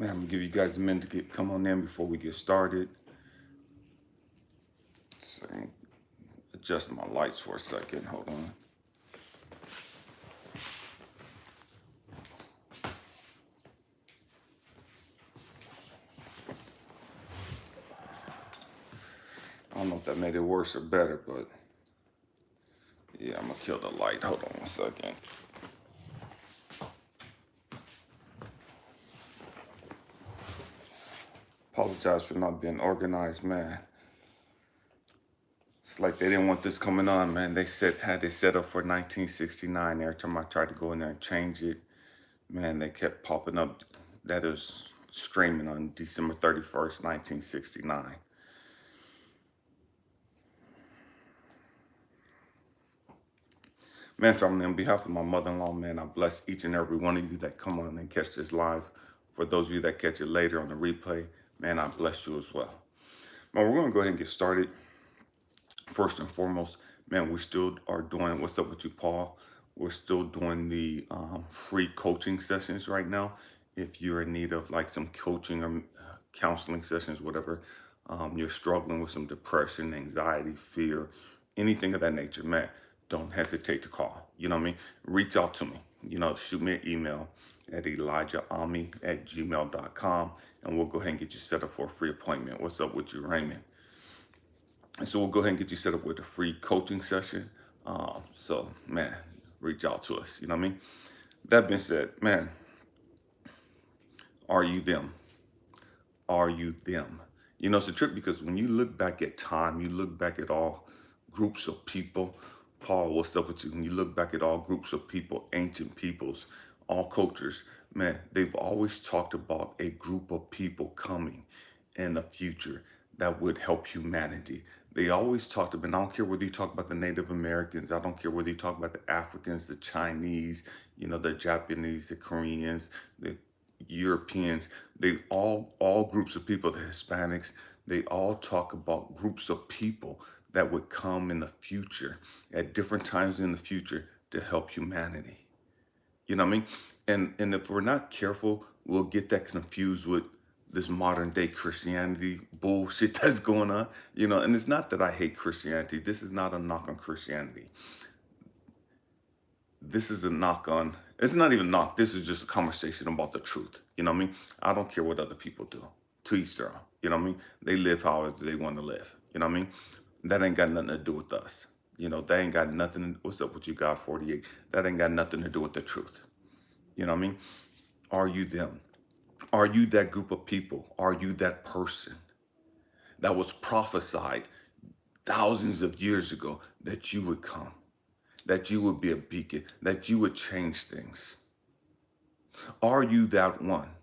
Man, I'm gonna give you guys a minute to come on in before we get started. So, adjust my lights for a second. Hold on. I don't know if that made it worse or better, but yeah, I'm gonna kill the light. Hold on one second. Apologize for not being organized, man. It's like they didn't want this coming on, man. They had it set up for 1969. Every time I tried to go in there and change it, man, they kept popping up. That is streaming on December 31st, 1969. Man, family, on behalf of my mother-in-law, man, I bless each and every one of you that come on and catch this live. For those of you that catch it later on the replay, man, I bless you as well. Man, we're going to go ahead and get started. First and foremost, man, we still are doing, what's up with you, Paul? We're still doing the free coaching sessions right now. If you're in need of like some coaching or counseling sessions, whatever, you're struggling with some depression, anxiety, fear, anything of that nature, man, don't hesitate to call. You know what I mean? Reach out to me. You know, shoot me an email at ElijahAmmi@gmail.com, and we'll go ahead and get you set up for a free appointment. What's up with you, Raymond? And so we'll go ahead and get you set up with a free coaching session. So, man, reach out to us. You know what I mean? That being said, man, are you them? Are you them? You know, it's a trip because when you look back at time, you look back at all groups of people. Paul, what's up with you? When you look back at all groups of people, ancient peoples, all cultures, man, they've always talked about a group of people coming in the future that would help humanity. They always talked about, and I don't care whether you talk about the Native Americans, I don't care whether you talk about the Africans, the Chinese, you know, the Japanese, the Koreans, the Europeans, they all groups of people, the Hispanics, they all talk about groups of people that would come in the future at different times in the future to help humanity. You know what I mean? And if we're not careful, we'll get that confused with this modern day Christianity bullshit that's going on. You know, and it's not that I hate Christianity. This is not a knock on Christianity. This is a knock on, it's not even knock, this is just a conversation about the truth. You know what I mean? I don't care what other people do. To each their own. You know what I mean? They live however they want to live. You know what I mean? That ain't got nothing to do with us. You know, that ain't got nothing, what's up with you, God 48? That ain't got nothing to do with the truth. You know what I mean? Are you them? Are you that group of people? Are you that person that was prophesied thousands of years ago that you would come, that you would be a beacon, that you would change things? Are you that one?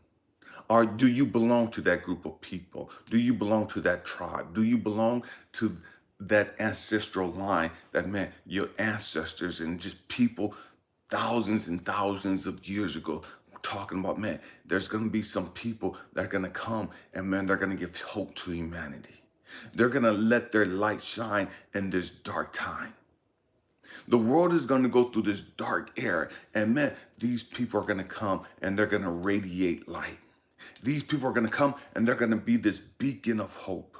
Or do you belong to that group of people? Do you belong to that tribe? Do you belong to that ancestral line that, man, your ancestors and just people thousands and thousands of years ago talking about, man, there's going to be some people that are going to come and, man, they're going to give hope to humanity. They're going to let their light shine in this dark time. The world is going to go through this dark era, and man, these people are going to come and they're going to radiate light. These people are going to come and they're going to be this beacon of hope.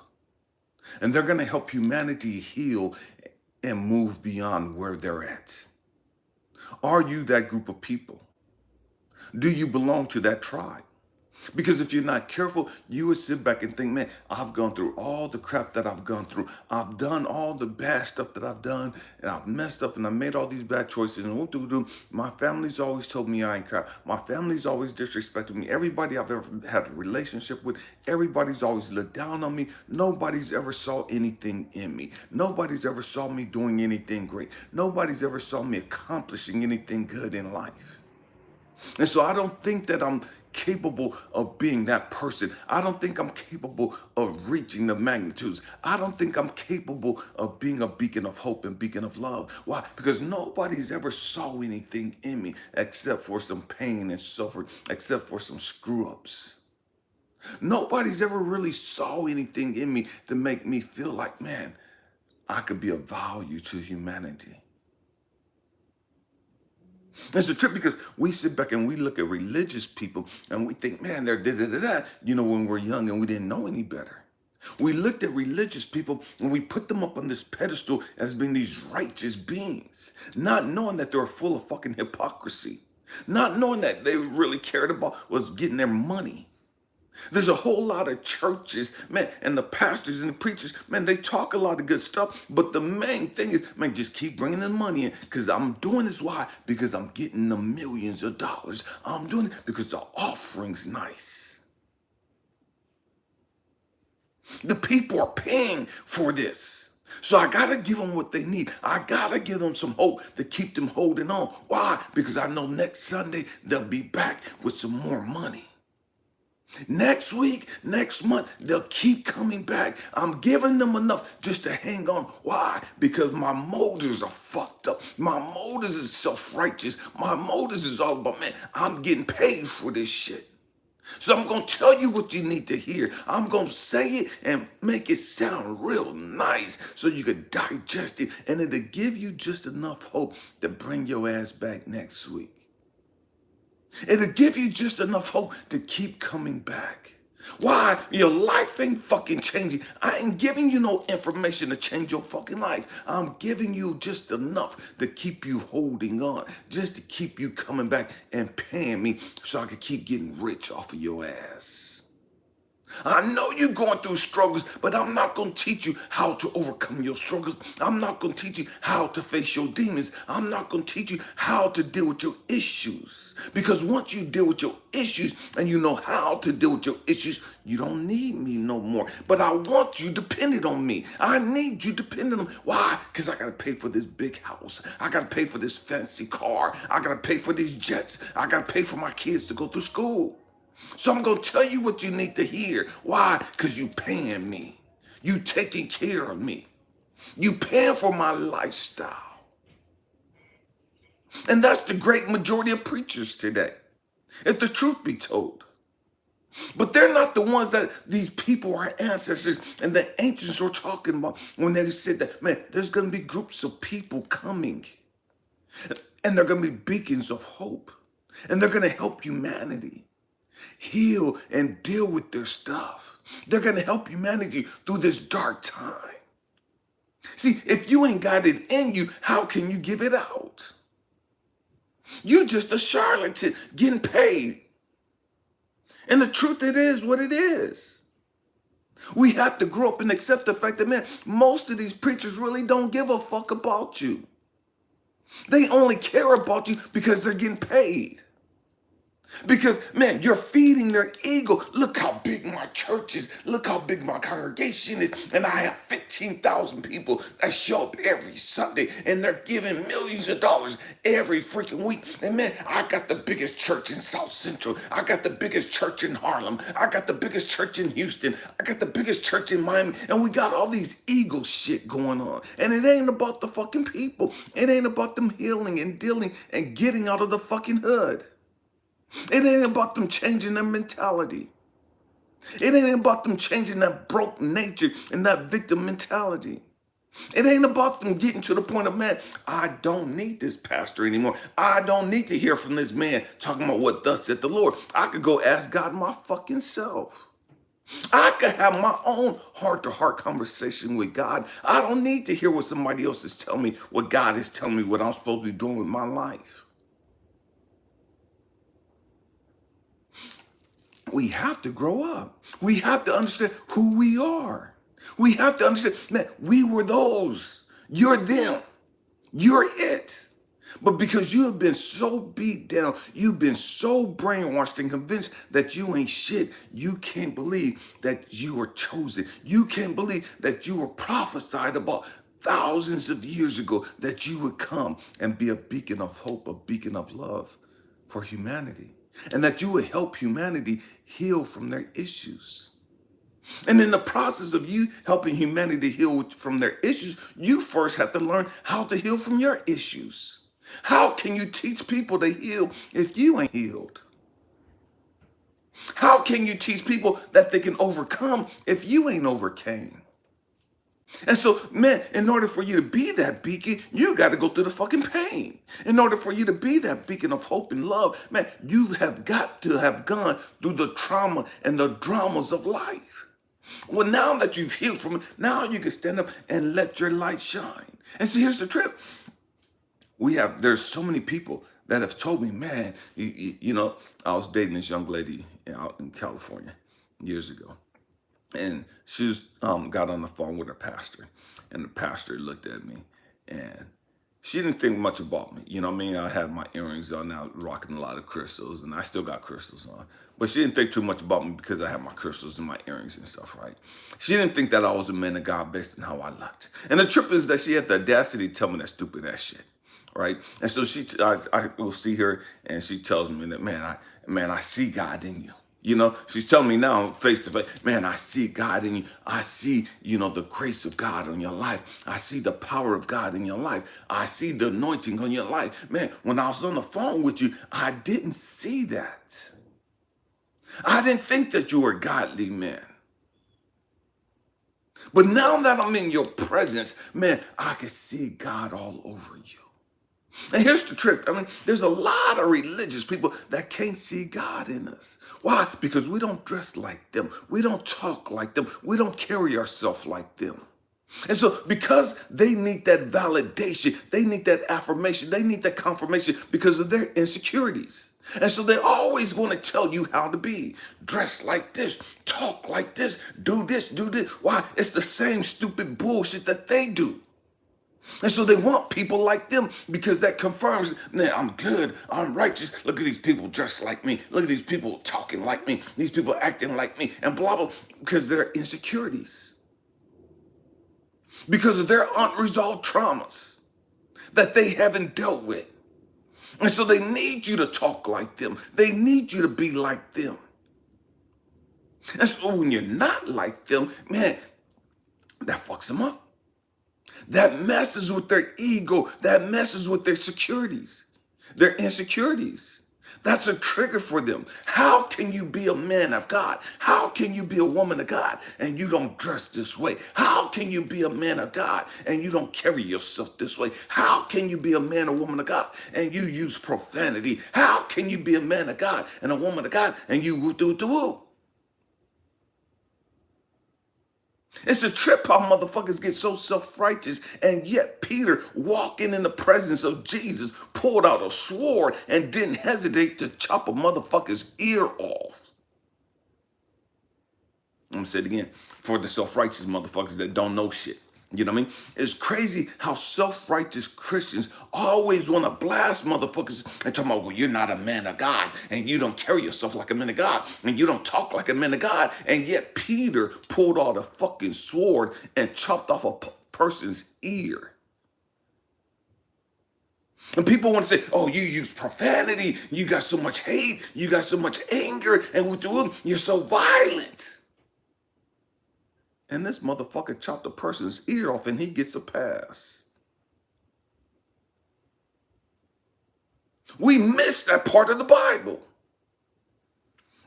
And they're going to help humanity heal and move beyond where they're at. Are you that group of people? Do you belong to that tribe? Because if you're not careful, you would sit back and think, man, I've gone through all the crap that I've gone through. I've done all the bad stuff that I've done, and I've messed up and I made all these bad choices. And my family's always told me I ain't crap. My family's always disrespected me. Everybody I've ever had a relationship with, everybody's always looked down on me. Nobody's ever saw anything in me. Nobody's ever saw me doing anything great. Nobody's ever saw me accomplishing anything good in life. And so I don't think that I'm capable of being that person. I don't think I'm capable of reaching the magnitudes. I don't think I'm capable of being a beacon of hope and beacon of love. Why? Because nobody's ever saw anything in me except for some pain and suffering, except for some screw ups. Nobody's ever really saw anything in me to make me feel like, man, I could be of value to humanity. It's a trip because we sit back and we look at religious people and we think, man, they're da da da da. When we're young and we didn't know any better. We looked at religious people and we put them up on this pedestal as being these righteous beings, not knowing that they're full of fucking hypocrisy, not knowing that they really cared about was getting their money. There's a whole lot of churches, man, and the pastors and the preachers, man, they talk a lot of good stuff, but the main thing is, man, just keep bringing the money in because I'm doing this. Why? Because I'm getting the millions of dollars. I'm doing it because the offering's nice. The people are paying for this. So I got to give them what they need. I got to give them some hope to keep them holding on. Why? Because I know next Sunday they'll be back with some more money. Next week, next month, they'll keep coming back. I'm giving them enough just to hang on. Why? Because my motives are fucked up. My motives is self-righteous. My motives is all about, man, I'm getting paid for this shit. So I'm going to tell you what you need to hear. I'm going to say it and make it sound real nice so you can digest it. And it'll give you just enough hope to bring your ass back next week. It'll give you just enough hope to keep coming back. Why? Your life ain't fucking changing. I ain't giving you no information to change your fucking life. I'm giving you just enough to keep you holding on, just to keep you coming back and paying me so I can keep getting rich off of your ass. I know you're going through struggles, but I'm not going to teach you how to overcome your struggles. I'm not going to teach you how to face your demons. I'm not going to teach you how to deal with your issues. Because once you deal with your issues and you know how to deal with your issues, you don't need me no more. But I want you dependent on me. I need you dependent on me. Why? Because I got to pay for this big house. I got to pay for this fancy car. I got to pay for these jets. I got to pay for my kids to go through school. So I'm going to tell you what you need to hear. Why? Because you paying me. You taking care of me. You paying for my lifestyle. And that's the great majority of preachers today, if the truth be told. But they're not the ones that these people, our ancestors and the ancients were talking about when they said that, man, there's going to be groups of people coming. And they're going to be beacons of hope. And they're going to help humanity heal and deal with their stuff. They're going to help humanity through this dark time. See, if you ain't got it in you, how can you give it out? You just a charlatan getting paid. And the truth, it is what it is. We have to grow up and accept the fact that, man, most of these preachers really don't give a fuck about you. They only care about you because they're getting paid. Because, man, you're feeding their ego. Look how big my church is. Look how big my congregation is. And I have 15,000 people that show up every Sunday. And they're giving millions of dollars every freaking week. And, man, I got the biggest church in South Central. I got the biggest church in Harlem. I got the biggest church in Houston. I got the biggest church in Miami. And we got all these ego shit going on. And it ain't about the fucking people. It ain't about them healing and dealing and getting out of the fucking hood. It ain't about them changing their mentality. It ain't about them changing that broke nature and that victim mentality. It ain't about them getting to the point of, man, I don't need this pastor anymore. I don't need to hear from this man talking about what thus said the Lord. I could go ask God my fucking self. I could have my own heart-to-heart conversation with God. I don't need to hear what somebody else is telling me, what God is telling me, what I'm supposed to be doing with my life. We have to grow up. We have to understand who we are. We have to understand, man, we were those. You're them. You're it. But because you have been so beat down, you've been so brainwashed and convinced that you ain't shit, you can't believe that you were chosen. You can't believe that you were prophesied about thousands of years ago that you would come and be a beacon of hope, a beacon of love for humanity. And that you would help humanity heal from their issues. And in the process of you helping humanity heal from their issues, you first have to learn how to heal from your issues. How can you teach people to heal if you ain't healed? How can you teach people that they can overcome if you ain't overcame? And so, man, in order for you to be that beacon, you got to go through the fucking pain. In order for you to be that beacon of hope and love, man, you have got to have gone through the trauma and the dramas of life. Well, now that you've healed from it, now you can stand up and let your light shine. And see, here's the trip. There's so many people that have told me, man, I was dating this young lady out in California years ago. And she got on the phone with her pastor, and the pastor looked at me, and she didn't think much about me. You know what I mean? I had my earrings on, now rocking a lot of crystals, and I still got crystals on. But she didn't think too much about me because I had my crystals and my earrings and stuff, right? She didn't think that I was a man of God based on how I looked. And the trip is that she had the audacity to tell me that stupid ass shit. Right. And so I will see her, and she tells me that, man, I see God in you. She's telling me now face to face, man, I see God in you. I see, the grace of God on your life. I see the power of God in your life. I see the anointing on your life. Man, when I was on the phone with you, I didn't see that. I didn't think that you were a godly man. But now that I'm in your presence, man, I can see God all over you. And here's the trick. There's a lot of religious people that can't see God in us. Why? Because we don't dress like them. We don't talk like them. We don't carry ourselves like them. And so because they need that validation, they need that affirmation, they need that confirmation because of their insecurities. And so they always want to tell you how to be. Dress like this, talk like this, do this, do this. Why? It's the same stupid bullshit that they do. And so they want people like them because that confirms, man, I'm good, I'm righteous. Look at these people dressed like me. Look at these people talking like me. These people acting like me, and blah, blah, because they're insecurities. Because of their unresolved traumas that they haven't dealt with. And so they need you to talk like them. They need you to be like them. And so when you're not like them, man, that fucks them up. That messes with their ego. That messes with their securities, their insecurities. That's a trigger for them. How can you be a man of God? How can you be a woman of God and you don't dress this way? How can you be a man of God and you don't carry yourself this way? How can you be a man or woman of God and you use profanity? How can you be a man of God and a woman of God and you woo-doo-doo-woo? It's a trip how motherfuckers get so self-righteous, and yet Peter, walking in the presence of Jesus, pulled out a sword and didn't hesitate to chop a motherfucker's ear off. I'm gonna say it again for the self-righteous motherfuckers that don't know shit. You know what I mean? It's crazy how self-righteous Christians always want to blast motherfuckers and talk about, well, you're not a man of God, and you don't carry yourself like a man of God, and you don't talk like a man of God. And yet Peter pulled out a fucking sword and chopped off a person's ear. And people want to say, oh, you use profanity, you got so much hate, you got so much anger, and you're so violent. And this motherfucker chopped a person's ear off and he gets a pass. We missed that part of the Bible.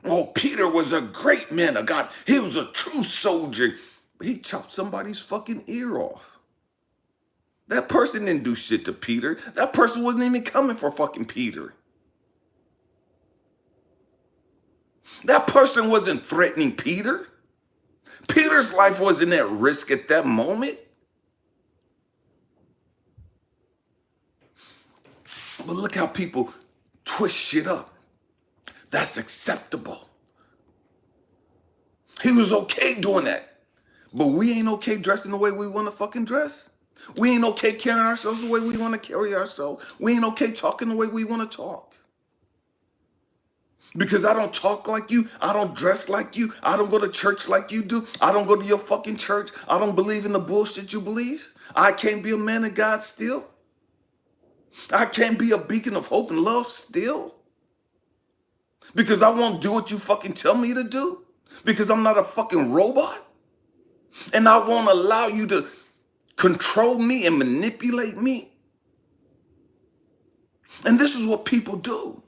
Oh, Peter was a great man of God. He was a true soldier. But he chopped somebody's fucking ear off. That person didn't do shit to Peter. That person wasn't even coming for fucking Peter. That person wasn't threatening Peter. Peter's life wasn't at risk at that moment. But look how people twist shit up. That's acceptable. He was okay doing that. But we ain't okay dressing the way we want to fucking dress. We ain't okay carrying ourselves the way we want to carry ourselves. We ain't okay talking the way we want to talk. Because I don't talk like you. I don't dress like you. I don't go to church like you do. I don't go to your fucking church. I don't believe in the bullshit you believe. I can't be a man of God still. I can't be a beacon of hope and love still. Because I won't do what you fucking tell me to do. Because I'm not a fucking robot. And I won't allow you to control me and manipulate me. And this is what people do.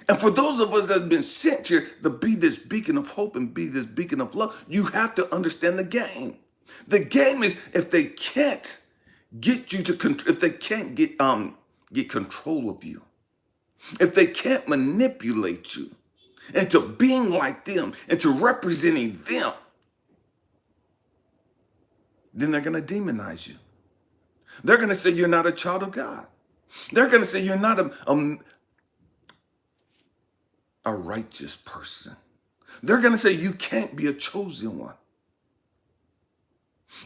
And for those of us that have been sent here to be this beacon of hope and be this beacon of love, you have to understand the game. The game is if they can't get you to if they can't get control of you, if they can't manipulate you into being like them, into representing them, then they're going to demonize you. They're going to say you're not a child of God. They're going to say you're not a righteous person. They're going to say you can't be a chosen one.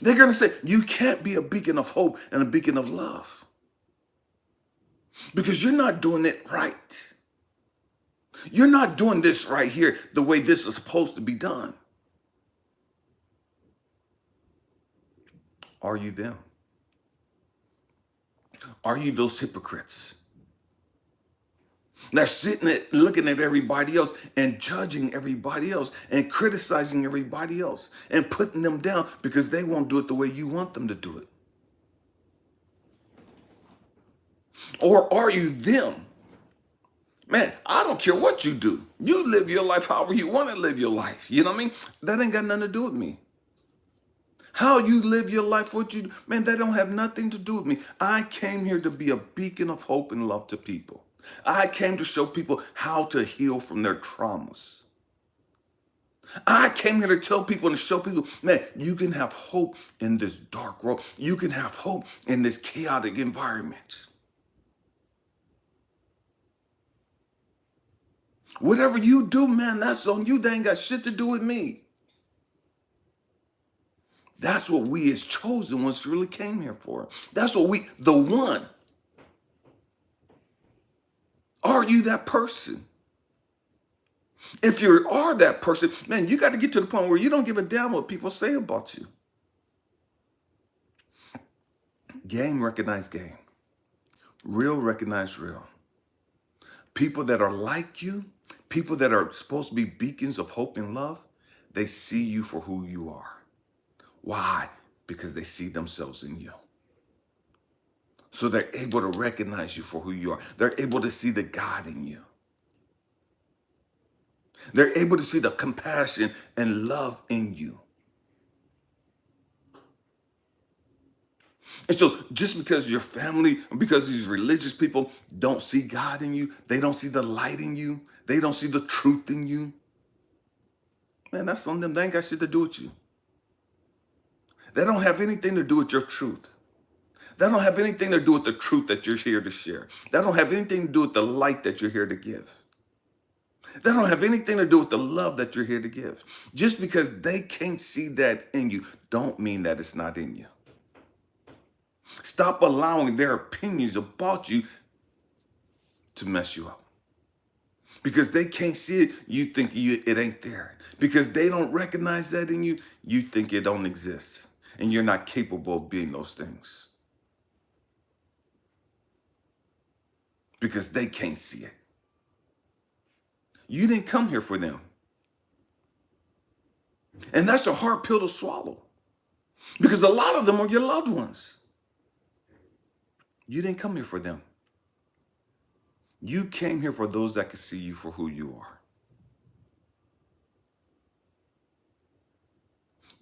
They're going to say you can't be a beacon of hope and a beacon of love because you're not doing it right. You're not doing this right here the way this is supposed to be done. Are you them? Are you those hypocrites? They're sitting at looking at everybody else and judging everybody else and criticizing everybody else and putting them down because they won't do it the way you want them to do it. Or are you them? Man, I don't care what you do. You live your life however you want to live your life. You know what I mean? That ain't got nothing to do with me. How you live your life, what you do, man, that don't have nothing to do with me. I came here to be a beacon of hope and love to people. I came to show people how to heal from their traumas. I came here to tell people and show people, man, you can have hope in this dark world. You can have hope in this chaotic environment. Whatever you do, man, that's on you. They ain't got shit to do with me. That's what we as chosen ones really came here for. That's what the one. Are you that person? If you are that person, man, you got to get to the point where you don't give a damn what people say about you. Game recognize game. Real recognize real. People that are like you, people that are supposed to be beacons of hope and love, they see you for who you are. Why? Because they see themselves in you. So they're able to recognize you for who you are. They're able to see the God in you. They're able to see the compassion and love in you. And so just because your family, because these religious people don't see God in you, they don't see the light in you, they don't see the truth in you, man, that's on them. They ain't got shit to do with you. They don't have anything to do with your truth. They don't have anything to do with the truth that you're here to share. They don't have anything to do with the light that you're here to give. They don't have anything to do with the love that you're here to give. Just because they can't see that in you, don't mean that it's not in you. Stop allowing their opinions about you to mess you up. Because they can't see it, you think it ain't there. Because they don't recognize that in you, you think it don't exist. And you're not capable of being those things. Because they can't see it. You didn't come here for them. And that's a hard pill to swallow. Because a lot of them are your loved ones. You didn't come here for them. You came here for those that can see you for who you are.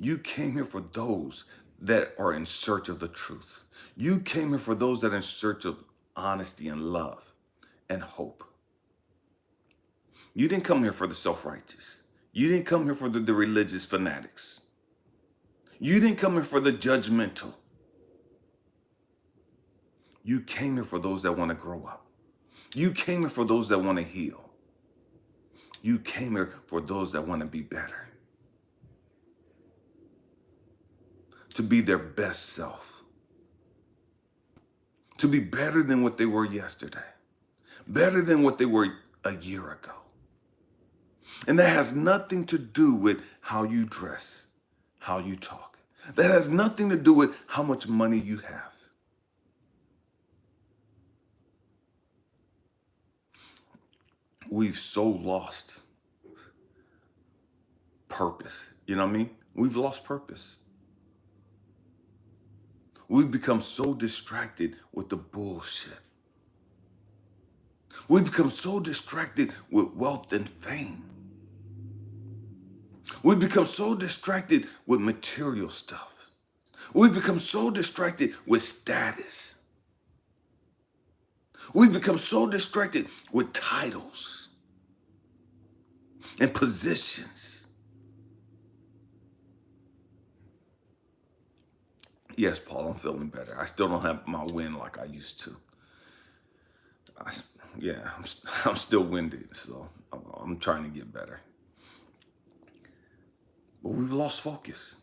You came here for those that are in search of the truth. You came here for those that are in search of honesty and love and hope. You didn't come here for the self-righteous. You didn't come here for the religious fanatics. You didn't come here for the judgmental. You came here for those that want to grow up. You came here for those that want to heal. You came here for those that want to be better. To be their best self. To be better than what they were yesterday. Better than what they were a year ago. And that has nothing to do with how you dress, how you talk. That has nothing to do with how much money you have. We've so lost purpose. You know what I mean? We've lost purpose. We've become so distracted with the bullshit. We've become so distracted with wealth and fame. We've become so distracted with material stuff. We become so distracted with status. We become so distracted with titles and positions. Yes, Paul, I'm feeling better. I still don't have my wind like I used to. I, yeah, I'm still winded, so I'm trying to get better. But we've lost focus.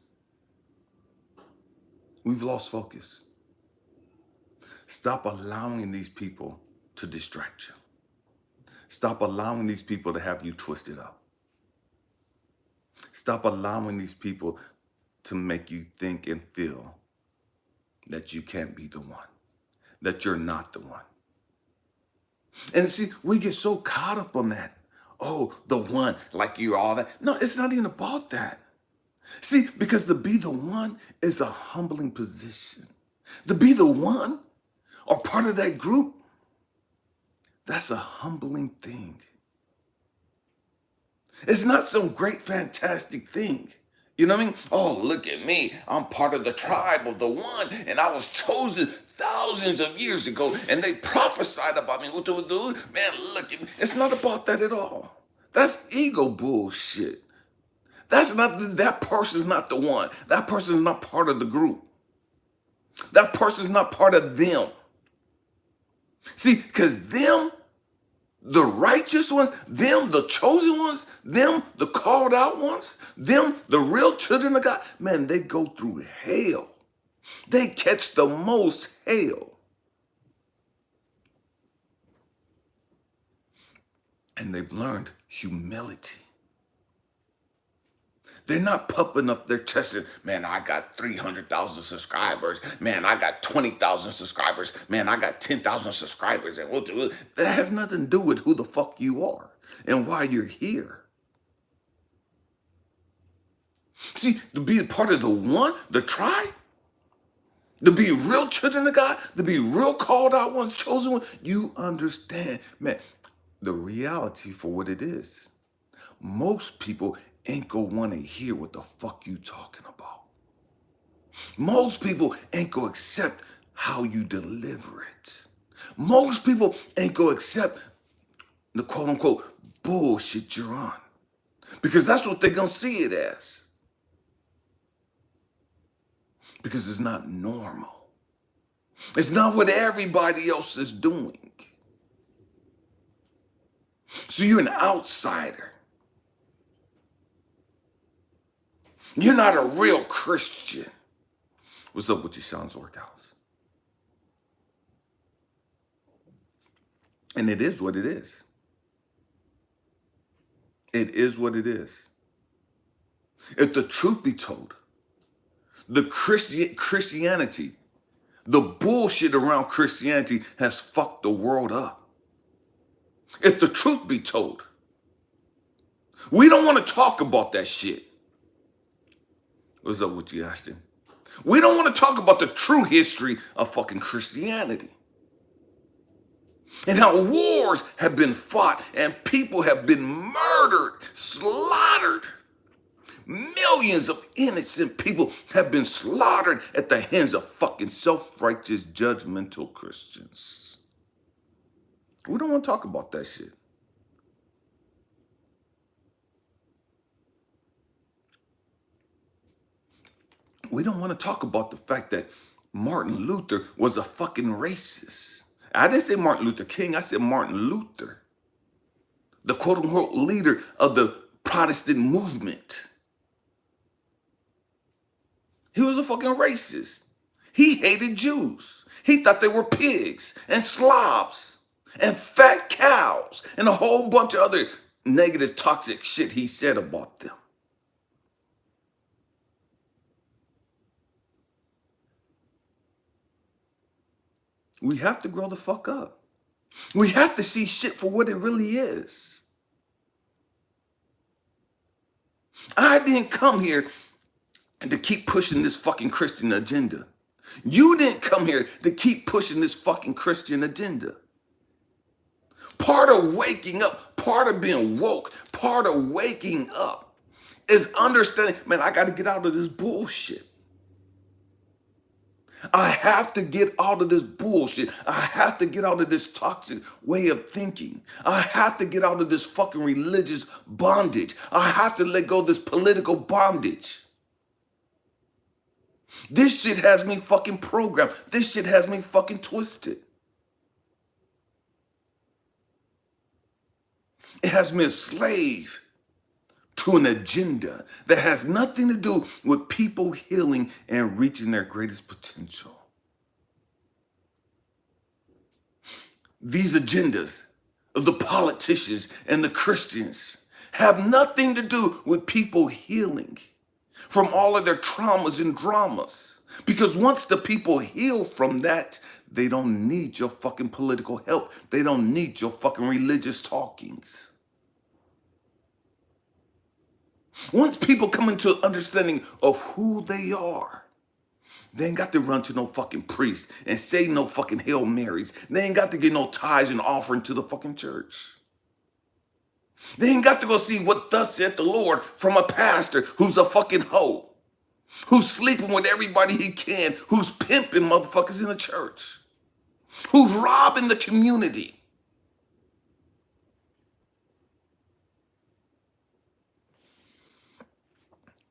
We've lost focus. Stop allowing these people to distract you. Stop allowing these people to have you twisted up. Stop allowing these people to make you think and feel that you can't be the one, that you're not the one. And see, we get so caught up on that. Oh, the one, like you're all that. No, it's not even about that. See, because to be the one is a humbling position. To be the one or part of that group, that's a humbling thing. It's not some great, fantastic thing. You know what I mean? Oh, look at me. I'm part of the tribe of the one, and I was chosen thousands of years ago, and they prophesied about me. Man, look at me. It's not about that at all. That's ego bullshit. That person's not the one. That person's not part of the group. That person's not part of them. See, because them, the righteous ones, them, the chosen ones, them, the called out ones, them, the real children of God, man, they go through hell. They catch the most hell. And they've learned humility. They're not puffing up their chest and, man, I got 300,000 subscribers. Man, I got 20,000 subscribers. Man, I got 10,000 subscribers. And that has nothing to do with who the fuck you are and why you're here. See, to be part of the one, the tribe, to be real children of God, to be real called out ones, chosen ones, you understand, man, the reality for what it is. Most people ain't gonna want to hear what the fuck you talking about. Most people ain't gonna accept how you deliver it. Most people ain't gonna accept the quote unquote bullshit you're on. Because that's what they're gonna see it as. Because it's not normal. It's not what everybody else is doing. So you're an outsider. You're not a real Christian. What's up with your Sean's workouts? And it is what it is. It is what it is. If the truth be told, the Christianity, the bullshit around Christianity has fucked the world up. If the truth be told, we don't want to talk about that shit. What's up with you, Ashton? We don't want to talk about the true history of fucking Christianity. And how wars have been fought and people have been murdered, slaughtered. Millions of innocent people have been slaughtered at the hands of fucking self-righteous, judgmental Christians. We don't want to talk about that shit. We don't want to talk about the fact that Martin Luther was a fucking racist. I didn't say Martin Luther King, I said Martin Luther. The quote-unquote leader of the Protestant movement. He was a fucking racist. He hated Jews. He thought they were pigs and slobs and fat cows and a whole bunch of other negative, toxic shit he said about them. We have to grow the fuck up. We have to see shit for what it really is. I didn't come here to keep pushing this fucking Christian agenda. You didn't come here to keep pushing this fucking Christian agenda. Part of waking up, part of being woke, part of waking up is understanding, man, I got to get out of this bullshit. I have to get out of this bullshit. I have to get out of this toxic way of thinking. I have to get out of this fucking religious bondage. I have to let go of this political bondage. This shit has me fucking programmed. This shit has me fucking twisted. It has me a slave to an agenda that has nothing to do with people healing and reaching their greatest potential. These agendas of the politicians and the Christians have nothing to do with people healing from all of their traumas and dramas. Because once the people heal from that, they don't need your fucking political help. They don't need your fucking religious talkings. Once people come into understanding of who they are, they ain't got to run to no fucking priest and say no fucking Hail Marys. They ain't got to get no tithes and offering to the fucking church. They ain't got to go see what thus said the Lord from a pastor who's a fucking hoe, who's sleeping with everybody he can, who's pimping motherfuckers in the church, who's robbing the community.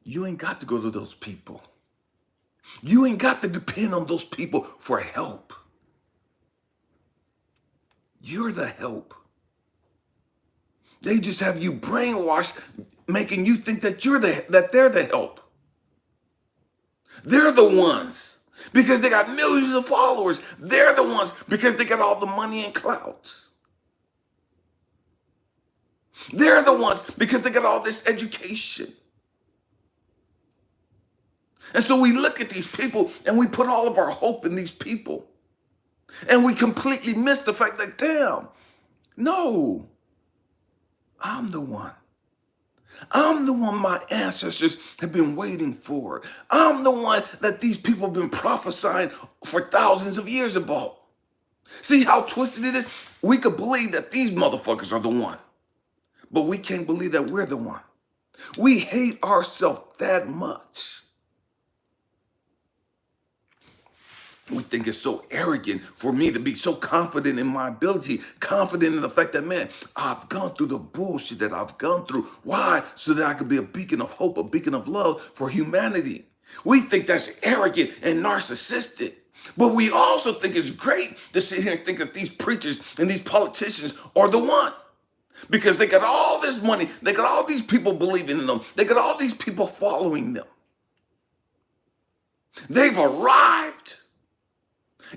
You ain't got to go to those people. You ain't got to depend on those people for help. You're the help. They just have you brainwashed, making you think that they're the help. They're the ones because they got millions of followers. They're the ones because they got all the money and clouds. They're the ones because they got all this education. And so we look at these people and we put all of our hope in these people. And we completely miss the fact that, damn, no, I'm the one. I'm the one my ancestors have been waiting for. I'm the one that these people have been prophesying for thousands of years about. See how twisted it is? We could believe that these motherfuckers are the one, but we can't believe that we're the one. We hate ourselves that much. We think it's so arrogant for me to be so confident in my ability, confident in the fact that, man, I've gone through the bullshit that I've gone through. Why? So that I could be a beacon of hope, a beacon of love for humanity. We think that's arrogant and narcissistic. But we also think it's great to sit here and think that these preachers and these politicians are the one. Because they got all this money. They got all these people believing in them. They got all these people following them. They've arrived.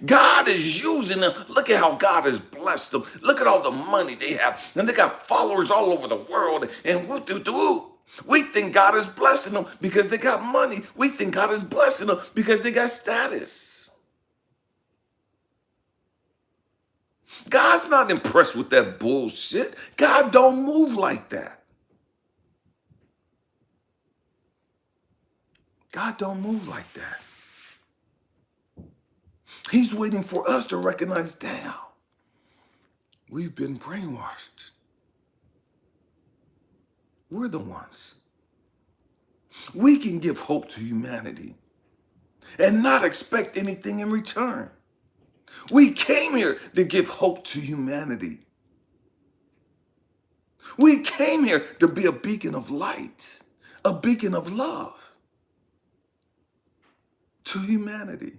God is using them. Look at how God has blessed them. Look at all the money they have. And they got followers all over the world. And we think God is blessing them because they got money. We think God is blessing them because they got status. God's not impressed with that bullshit. God don't move like that. God don't move like that. He's waiting for us to recognize, damn, we've been brainwashed. We're the ones. We can give hope to humanity and not expect anything in return. We came here to give hope to humanity. We came here to be a beacon of light, a beacon of love to humanity.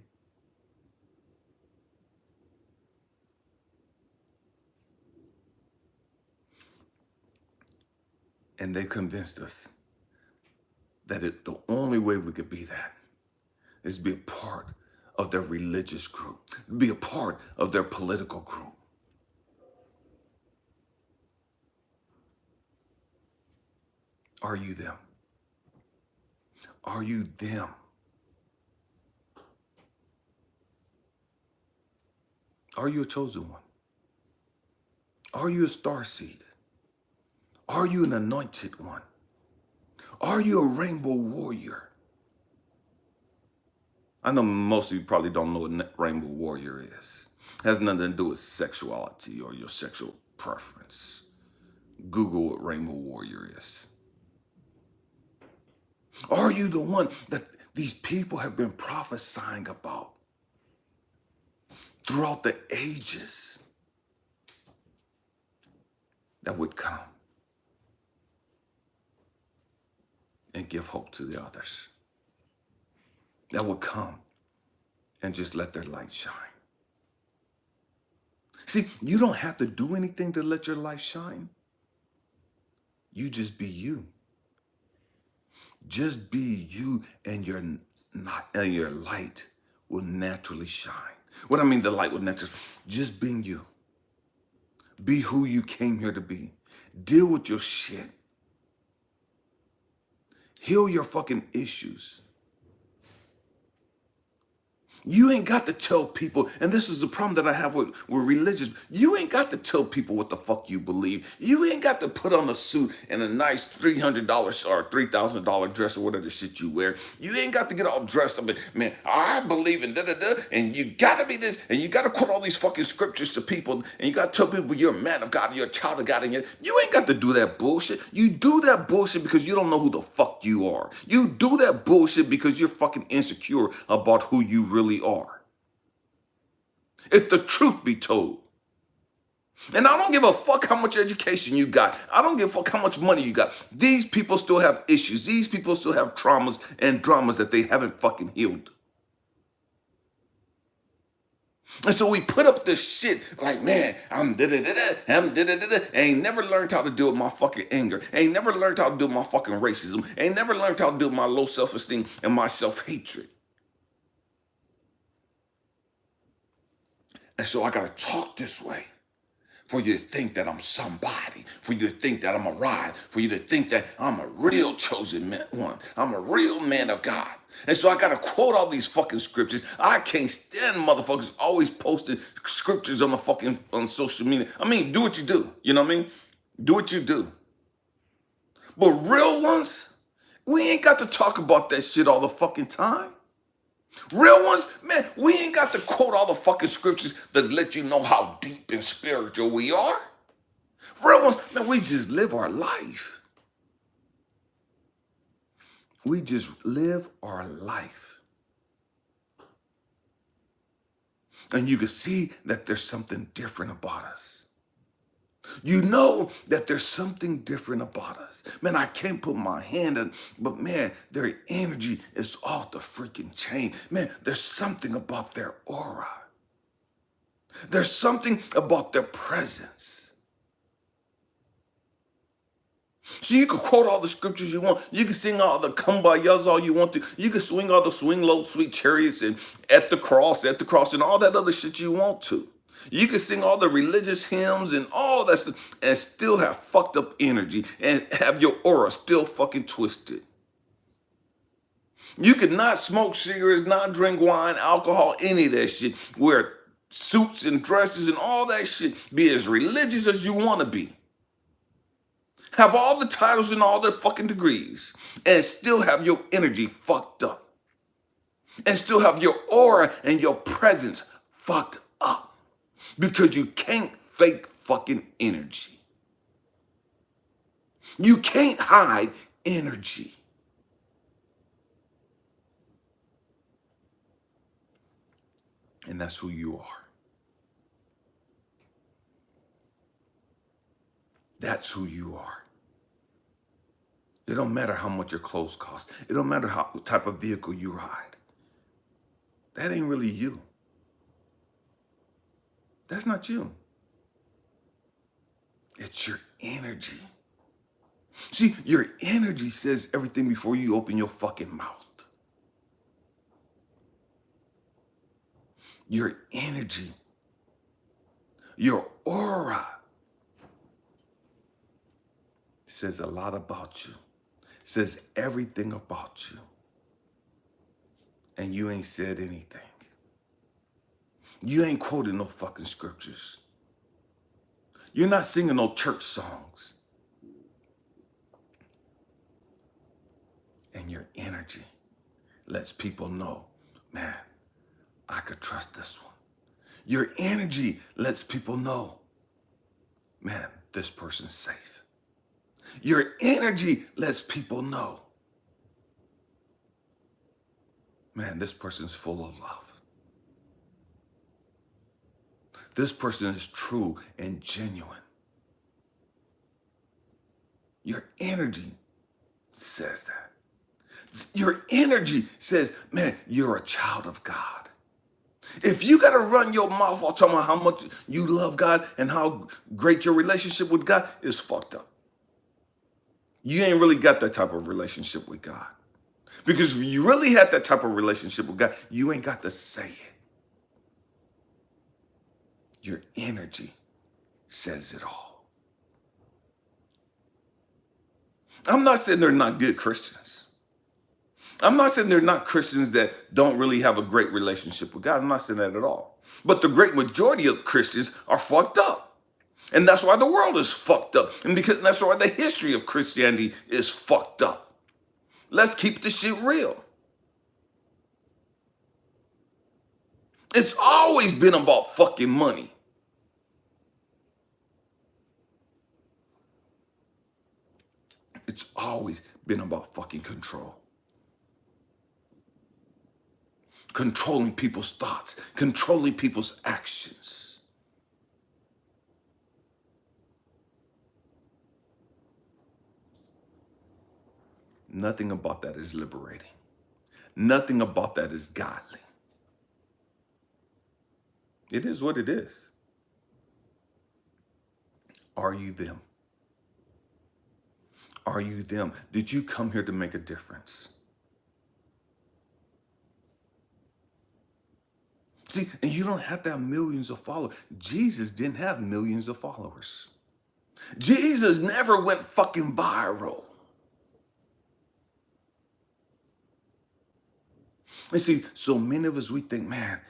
And they convinced us that the only way we could be that is be a part of their religious group, be a part of their political group. Are you them? Are you them? Are you a chosen one? Are you a starseed? Are you an anointed one? Are you a rainbow warrior? I know most of you probably don't know what a rainbow warrior is. It has nothing to do with sexuality or your sexual preference. Google what rainbow warrior is. Are you the one that these people have been prophesying about? throughout the ages that would come and give hope to the others, that would come and just let their light shine. See, you don't have to do anything to let your light shine. You just be you. Just be you, and your light will naturally shine. What I mean, the light will naturally, just being you. Be who you came here to be. Deal with your shit. Heal your fucking issues. You ain't got to tell people, and this is the problem that I have with religious. You ain't got to tell people what the fuck you believe. You ain't got to put on a suit and a nice $300 or $3,000 dress or whatever shit you wear. You ain't got to get all dressed up and, man, I believe in da-da-da, and you got to be this, and you got to quote all these fucking scriptures to people, and you got to tell people you're a man of God, you're a child of God, and you ain't got to do that bullshit. You do that bullshit because you don't know who the fuck you are. You do that bullshit because you're fucking insecure about who you really are. If the truth be told. And I don't give a fuck how much education you got. I don't give a fuck how much money you got. These people still have issues. These people still have traumas and dramas that they haven't fucking healed. And so we put up this shit like, man, I'm da-da-da-da, I'm da-da-da-da. Ain't never learned how to deal with my fucking anger. Ain't never learned how to deal with my fucking racism. Ain't never learned how to deal with my low self-esteem and my self-hatred. And so I got to talk this way for you to think that I'm somebody, for you to think that I'm a ride, for you to think that I'm a real chosen one. I'm a real man of God. And so I got to quote all these fucking scriptures. I can't stand motherfuckers always posting scriptures on social media. I mean, do what you do. You know what I mean? Do what you do. But real ones, we ain't got to talk about that shit all the fucking time. Real ones, man, we ain't got to quote all the fucking scriptures that let you know how deep and spiritual we are. Real ones, man, we just live our life. We just live our life. And you can see that there's something different about us. You know that there's something different about us. Man, I can't put my hand on, but man, their energy is off the freaking chain. Man, there's something about their aura. There's something about their presence. So you can quote all the scriptures you want. You can sing all the kumbayas all you want to. You can swing all the swing low, sweet chariots and at the cross, and all that other shit you want to. You can sing all the religious hymns and all that stuff and still have fucked up energy and have your aura still fucking twisted. You could not smoke cigarettes, not drink wine, alcohol, any of that shit. Wear suits and dresses and all that shit. Be as religious as you want to be. Have all the titles and all the fucking degrees and still have your energy fucked up. And still have your aura and your presence fucked up. Because you can't fake fucking energy. You can't hide energy. And that's who you are. That's who you are. It don't matter how much your clothes cost. It don't matter what type of vehicle you ride. That ain't really you. That's not you. It's your energy. See, your energy says everything before you open your fucking mouth. Your energy, your aura says a lot about you. Says everything about you. And you ain't said anything. You ain't quoting no fucking scriptures. You're not singing no church songs. And your energy lets people know, man, I could trust this one. Your energy lets people know, man, this person's safe. Your energy lets people know, man, this person's full of love. This person is true and genuine. Your energy says that. Your energy says, man, you're a child of God. If you got to run your mouth all talking about how much you love God and how great your relationship with God is, fucked up. You ain't really got that type of relationship with God. Because if you really had that type of relationship with God, you ain't got to say it. Your energy says it all. I'm not saying they're not good Christians. I'm not saying they're not Christians that don't really have a great relationship with God. I'm not saying that at all. But the great majority of Christians are fucked up. And that's why the world is fucked up. And because that's why the history of Christianity is fucked up. Let's keep this shit real. It's always been about fucking money. It's always been about fucking control. Controlling people's thoughts, controlling people's actions. Nothing about that is liberating. Nothing about that is godly. It is what it is. Are you them? Are you them? Did you come here to make a difference? See, and you don't have to have millions of followers. Jesus didn't have millions of followers. Jesus never went fucking viral. And see, so many of us, we think, man,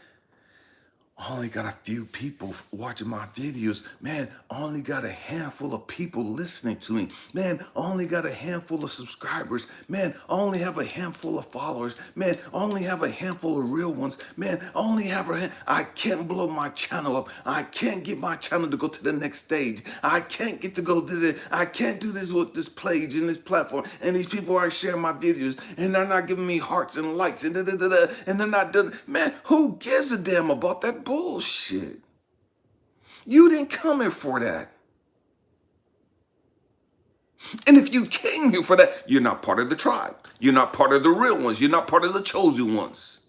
I only got a few people watching my videos. Man, I only got a handful of people listening to me. Man, I only got a handful of subscribers. Man, I only have a handful of followers. Man, I only have a handful of real ones. Man, I only have I can't blow my channel up. I can't get my channel to go to the next stage. I can't get to go to I can't do this with this page and this platform. And these people aren't sharing my videos and they're not giving me hearts and likes and and they're not done. Man, who gives a damn about that bullshit? You didn't come here for that. And if you came here for that, you're not part of the tribe. You're not part of the real ones. You're not part of the chosen ones.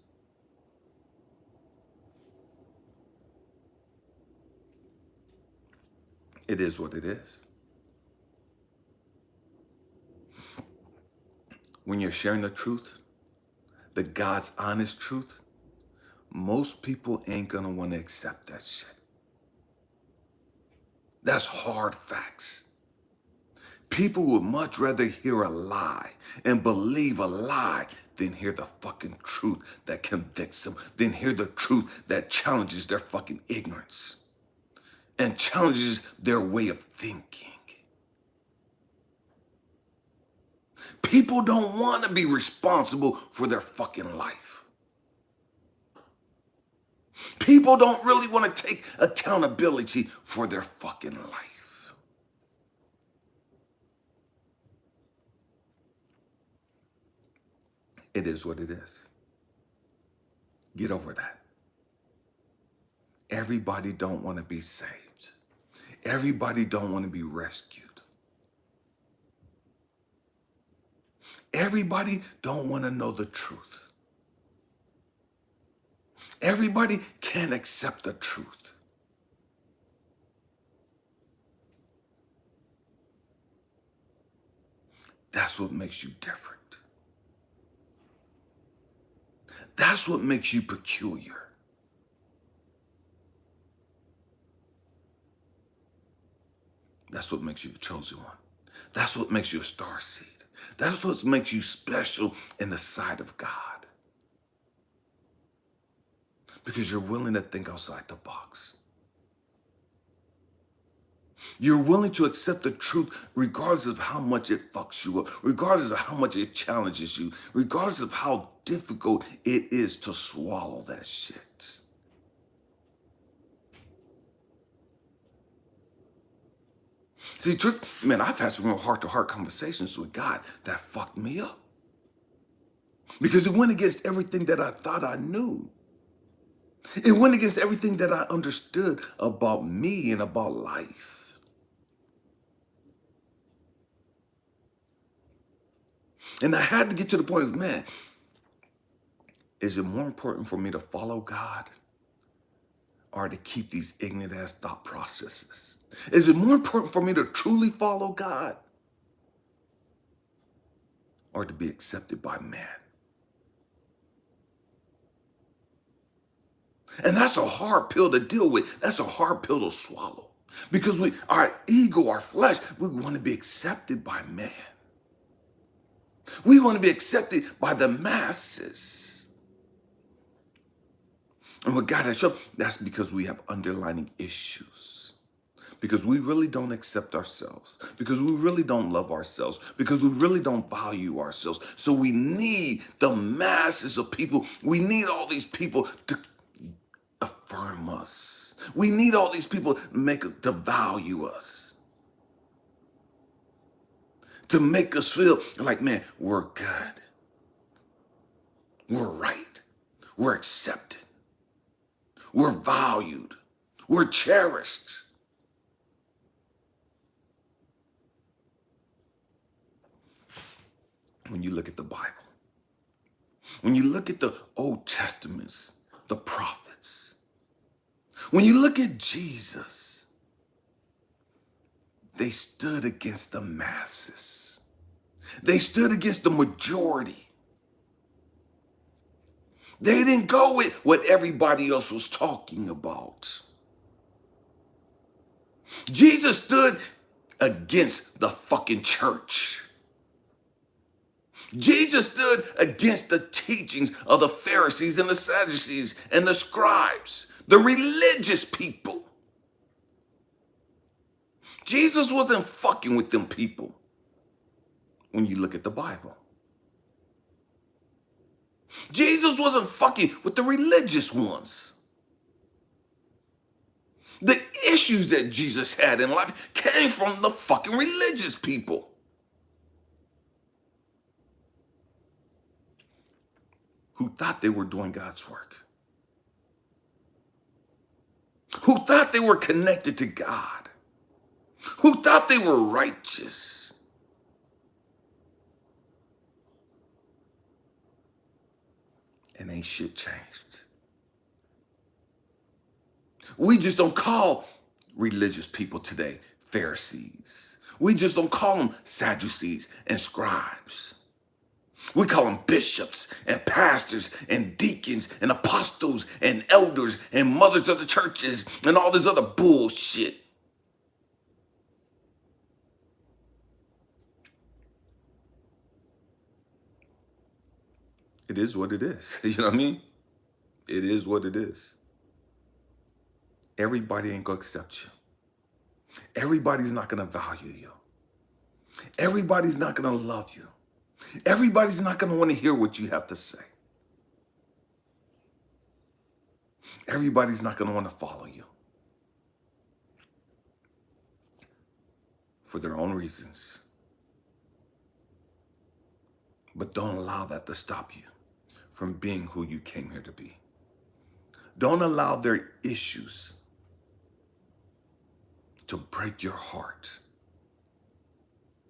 It is what it is. When you're sharing the truth, the God's honest truth, most people ain't gonna want to accept that shit. That's hard facts. People would much rather hear a lie and believe a lie than hear the fucking truth that convicts them, than hear the truth that challenges their fucking ignorance and challenges their way of thinking. People don't want to be responsible for their fucking life. People don't really want to take accountability for their fucking life. It is what it is. Get over that. Everybody don't want to be saved. Everybody don't want to be rescued. Everybody don't want to know the truth. Everybody can't accept the truth. That's what makes you different. That's what makes you peculiar. That's what makes you the chosen one. That's what makes you a star seed. That's what makes you special in the sight of God. Because you're willing to think outside the box. You're willing to accept the truth regardless of how much it fucks you up, regardless of how much it challenges you, regardless of how difficult it is to swallow that shit. See, truth, man, I've had some real heart-to-heart conversations with God that fucked me up. Because it went against everything that I thought I knew. It went against everything that I understood about me and about life. And I had to get to the point of, man, is it more important for me to follow God or to keep these ignorant ass thought processes? Is it more important for me to truly follow God or to be accepted by man? And that's a hard pill to deal with. That's a hard pill to swallow. Because our ego, our flesh, we want to be accepted by man. We want to be accepted by the masses. And what God has shown, that's because we have underlying issues. Because we really don't accept ourselves. Because we really don't love ourselves. Because we really don't value ourselves. So we need the masses of people. We need all these people to affirm us. We need all these people to value us. To make us feel like, man, we're good. We're right. We're accepted. We're valued. We're cherished. When you look at the Bible, when you look at the Old Testaments, the prophets, when you look at Jesus, they stood against the masses. They stood against the majority. They didn't go with what everybody else was talking about. Jesus stood against the fucking church. Jesus stood against the teachings of the Pharisees and the Sadducees and the scribes, the religious people. Jesus wasn't fucking with them people when you look at the Bible. Jesus wasn't fucking with the religious ones. The issues that Jesus had in life came from the fucking religious people. Who thought they were doing God's work. Who thought they were connected to God. Who thought they were righteous. And ain't shit changed. We just don't call religious people today Pharisees. We just don't call them Sadducees and scribes. We call them bishops and pastors and deacons and apostles and elders and mothers of the churches and all this other bullshit. It is what it is. You know what I mean? It is what it is. Everybody ain't gonna accept you. Everybody's not gonna value you. Everybody's not gonna love you. Everybody's not gonna want to hear what you have to say. Everybody's not gonna want to follow you. For their own reasons. But don't allow that to stop you from being who you came here to be. Don't allow their issues to break your heart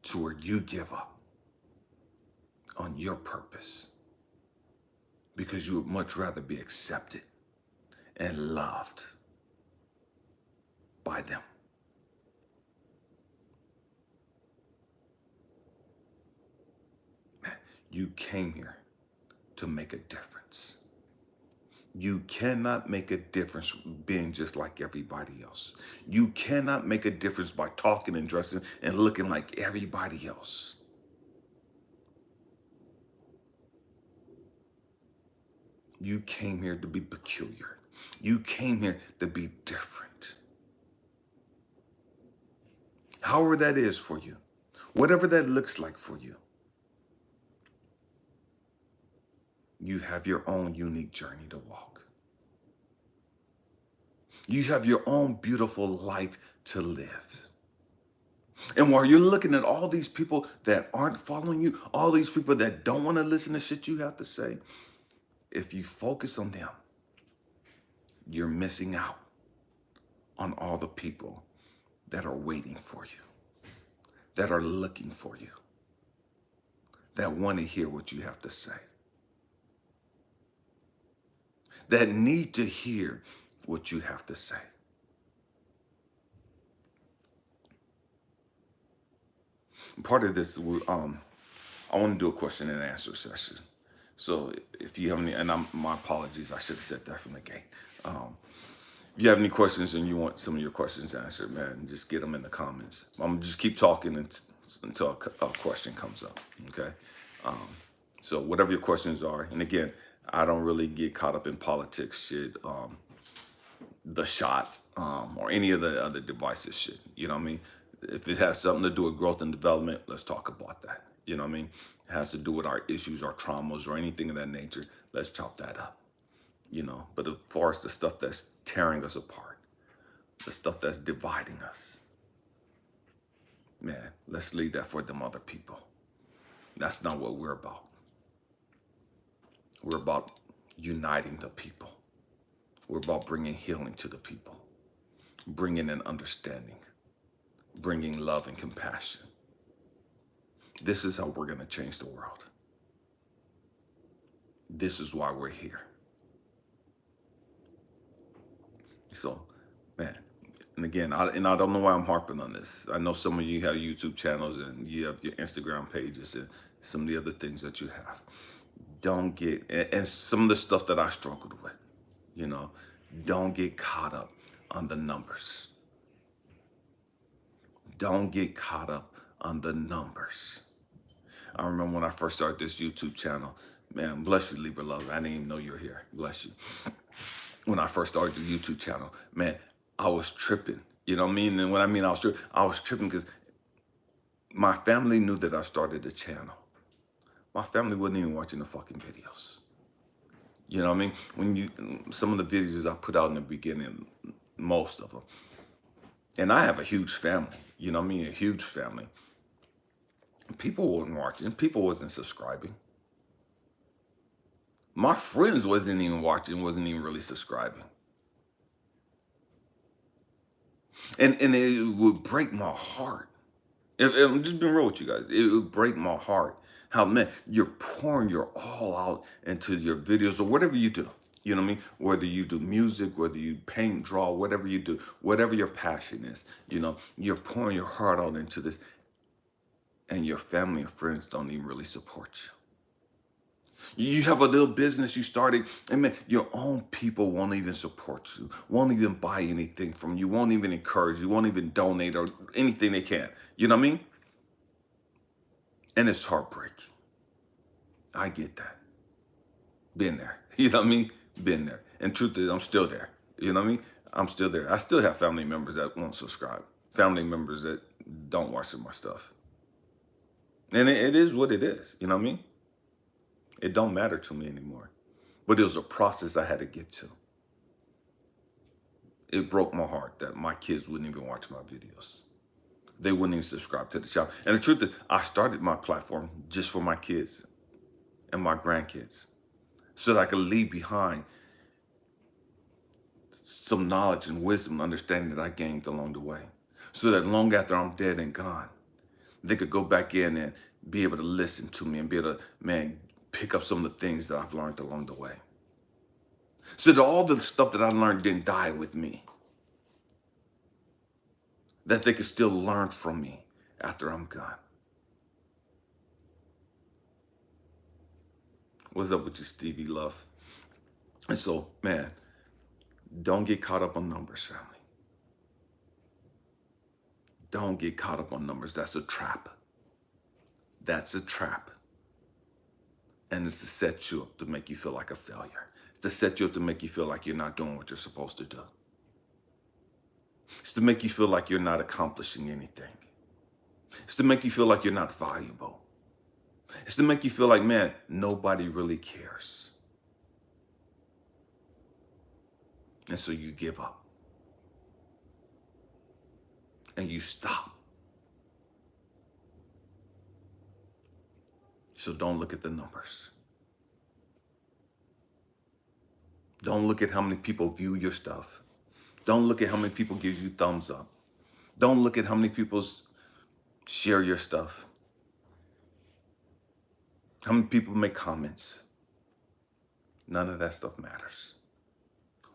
to where you give up on your purpose because you would much rather be accepted and loved by them. Man, you came here to make a difference. You cannot make a difference being just like everybody else. You cannot make a difference by talking and dressing and looking like everybody else. You came here to be peculiar. You came here to be different. However that is for you, whatever that looks like for you, you have your own unique journey to walk. You have your own beautiful life to live. And while you're looking at all these people that aren't following you, all these people that don't want to listen to shit you have to say, if you focus on them, you're missing out on all the people that are waiting for you, that are looking for you, that want to hear what you have to say, that need to hear what you have to say. Part of this, I want to do a question and answer session. So if you have any, and my apologies, I should have said that from the gate. If you have any questions and you want some of your questions answered, man, just get them in the comments. I'm gonna just keep talking until a question comes up, okay? So whatever your questions are, and again, I don't really get caught up in politics shit, the shots, or any of the other devices shit. You know what I mean? If it has something to do with growth and development, let's talk about that. You know what I mean? It has to do with our issues, our traumas, or anything of that nature. Let's chop that up. You know, but as far as the stuff that's tearing us apart, the stuff that's dividing us, man, let's leave that for them other people. That's not what we're about. We're about uniting the people. We're about bringing healing to the people, bringing an understanding, bringing love and compassion. This is how we're going to change the world. This is why we're here. So, man, and again, I don't know why I'm harping on this. I know some of you have YouTube channels and you have your Instagram pages and some of the other things that you have. Don't get, and some of the stuff that I struggled with, you know, don't get caught up on the numbers. Don't get caught up on the numbers. I remember when I first started this YouTube channel, man, bless you, Libra Love. I didn't even know you were here. Bless you. When I first started the YouTube channel, man, I was tripping. You know what I mean? And when I mean I was tripping because my family knew that I started the channel. My family wasn't even watching the fucking videos. You know what I mean? Some of the videos I put out in the beginning, most of them, and I have a huge family, you know what I mean? A huge family. People weren't watching. People wasn't subscribing. My friends wasn't even watching, wasn't even really subscribing. And it would break my heart. If I'm just being real with you guys, it would break my heart. How, man, you're pouring your all out into your videos or whatever you do. You know what I mean? Whether you do music, whether you paint, draw, whatever you do, whatever your passion is, you know, you're pouring your heart out into this, and your family and friends don't even really support you. You have a little business you started, and man, your own people won't even support you, won't even buy anything from you, won't even encourage you, won't even donate or anything they can. You know what I mean? And it's heartbreaking. I get that. Been there. You know what I mean? Been there. And truth is, I'm still there. You know what I mean? I'm still there. I still have family members that won't subscribe. Family members that don't watch my stuff. And it is what it is. You know what I mean? It don't matter to me anymore. But it was a process I had to get to. It broke my heart that my kids wouldn't even watch my videos. They wouldn't even subscribe to the channel. And the truth is, I started my platform just for my kids and my grandkids, so that I could leave behind some knowledge and wisdom and understanding that I gained along the way. So that long after I'm dead and gone, they could go back in and be able to listen to me and be able to, man, pick up some of the things that I've learned along the way. So that all the stuff that I learned didn't die with me. That they could still learn from me after I'm gone. What's up with you, Stevie Love? And so, man, don't get caught up on numbers, family. Don't get caught up on numbers. That's a trap. That's a trap. And it's to set you up to make you feel like a failure. It's to set you up to make you feel like you're not doing what you're supposed to do. It's to make you feel like you're not accomplishing anything. It's to make you feel like you're not valuable. It's to make you feel like, man, nobody really cares. And so you give up. And you stop. So don't look at the numbers. Don't look at how many people view your stuff. Don't look at how many people give you thumbs up. Don't look at how many people share your stuff. How many people make comments. None of that stuff matters.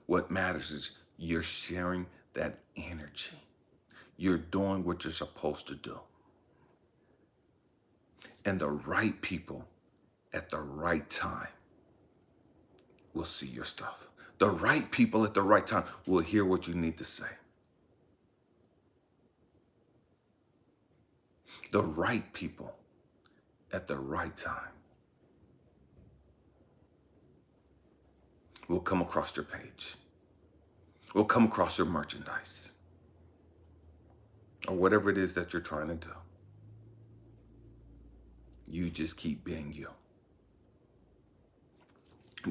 What matters is you're sharing that energy. You're doing what you're supposed to do. And the right people at the right time will see your stuff. The right people at the right time will hear what you need to say. The right people at the right time will come across your page, will come across your merchandise, or whatever it is that you're trying to do. You just keep being you.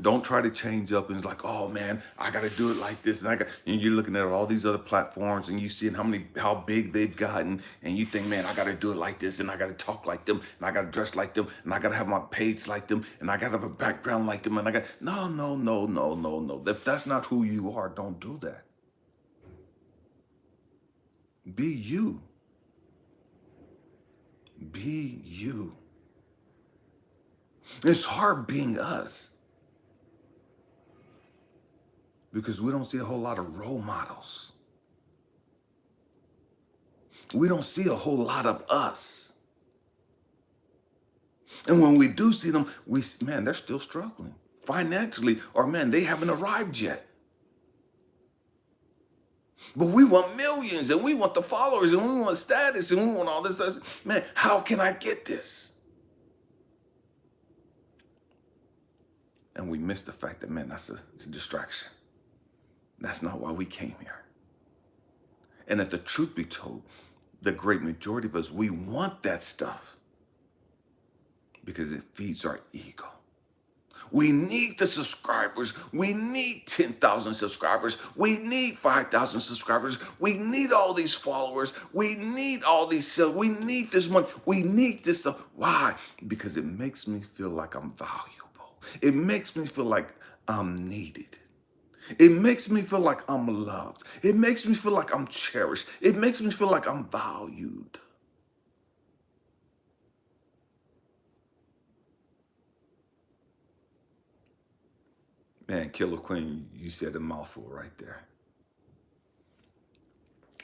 Don't try to change up and it's like, oh man, I got to do it like this. And you're looking at all these other platforms and you seeing how big they've gotten. And you think, man, I got to do it like this. And I got to talk like them. And I got to dress like them. And I got to have my page like them. And I got to have a background like them. And no. If that's not who you are, don't do that. Be you. Be you. It's hard being us. Because we don't see a whole lot of role models. We don't see a whole lot of us. And when we do see them, man, they're still struggling financially, or man, they haven't arrived yet. But we want millions, and we want the followers, and we want status, and we want all this. Man, how can I get this? And we miss the fact that, man, it's a distraction. That's not why we came here. And if the truth be told, the great majority of us, we want that stuff because it feeds our ego. We need the subscribers. We need 10,000 subscribers. We need 5,000 subscribers. We need all these followers. We need all these sales. We need this money. We need this stuff. Why? Because it makes me feel like I'm valuable. It makes me feel like I'm needed. It makes me feel like I'm loved. It makes me feel like I'm cherished. It makes me feel like I'm valued. Man, Killer Queen, you said a mouthful right there.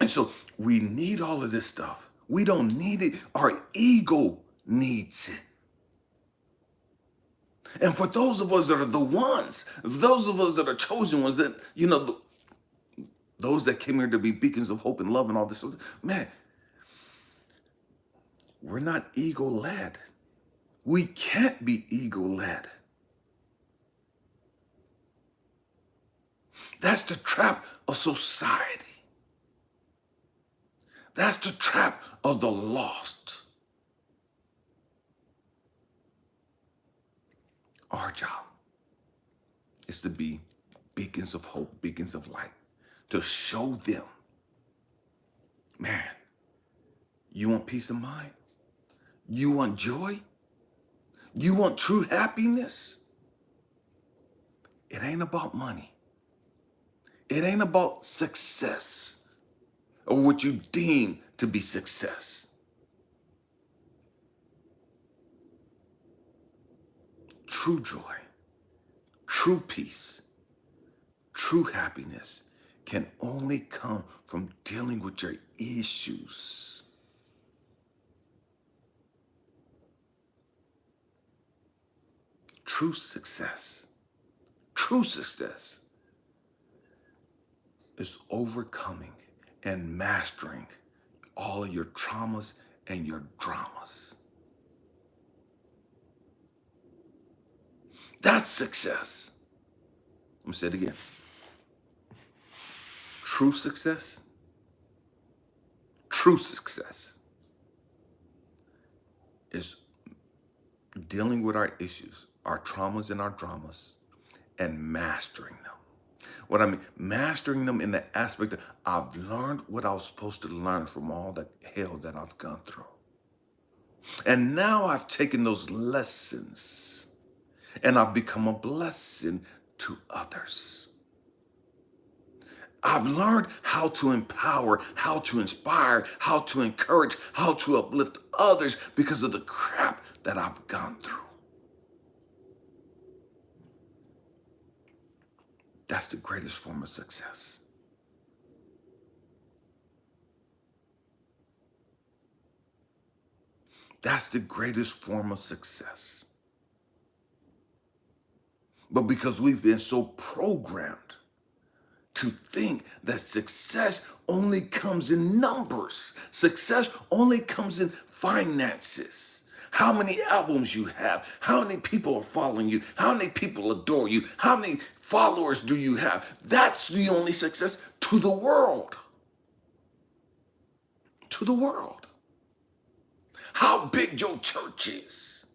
And so we need all of this stuff. We don't need it. Our ego needs it. And for those of us that are the ones, those of us that are chosen ones, that, those that came here to be beacons of hope and love and all this, man, we're not ego-led. We can't be ego-led. That's the trap of society. That's the trap of the lost. Our job is to be beacons of hope, beacons of light, to show them, man, you want peace of mind? You want joy? You want true happiness? It ain't about money. It ain't about success or what you deem to be success. True joy, true peace, true happiness can only come from dealing with your issues. True success is overcoming and mastering all of your traumas and your dramas. That's success. I'm going to say it again. True success is dealing with our issues, our traumas and our dramas, and mastering them. What I mean, mastering them in the aspect that I've learned what I was supposed to learn from all that hell that I've gone through. And now I've taken those lessons and I've become a blessing to others. I've learned how to empower, how to inspire, how to encourage, how to uplift others because of the crap that I've gone through. That's the greatest form of success. That's the greatest form of success. But because we've been so programmed to think that success only comes in numbers, success only comes in finances, how many albums you have, how many people are following you, how many people adore you, how many followers do you have. That's the only success to the world. To the world. How big your church is.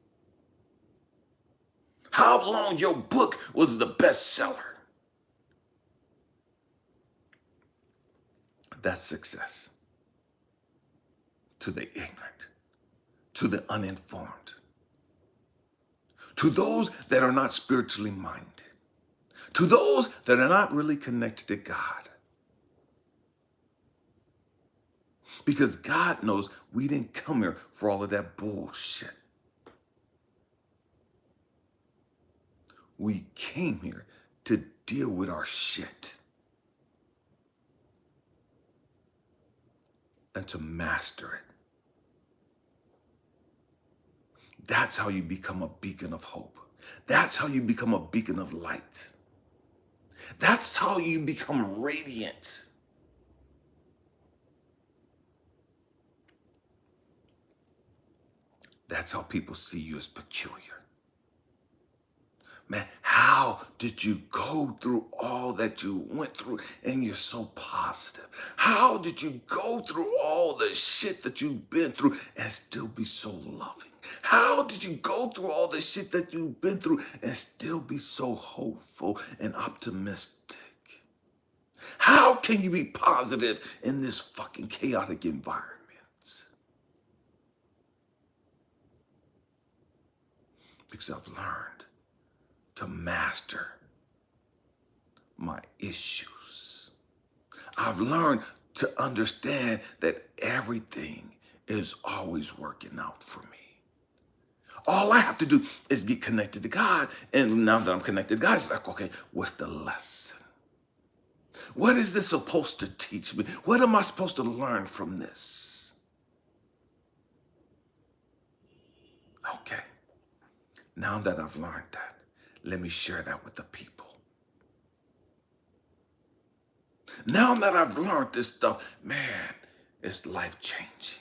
How long your book was the bestseller. That's success. To the ignorant, to the uninformed, to those that are not spiritually minded, to those that are not really connected to God. Because God knows we didn't come here for all of that bullshit. We came here to deal with our shit and to master it. That's how you become a beacon of hope. That's how you become a beacon of light. That's how you become radiant. That's how people see you as peculiar. Man, how did you go through all that you went through and you're so positive? How did you go through all the shit that you've been through and still be so loving? How did you go through all the shit that you've been through and still be so hopeful and optimistic? How can you be positive in this fucking chaotic environment? Because I've learned to master my issues. I've learned to understand that everything is always working out for me. All I have to do is get connected to God. And now that I'm connected to God, it's like, okay, what's the lesson? What is this supposed to teach me? What am I supposed to learn from this? Okay. Now that I've learned that, let me share that with the people. Now that I've learned this stuff, man, it's life-changing.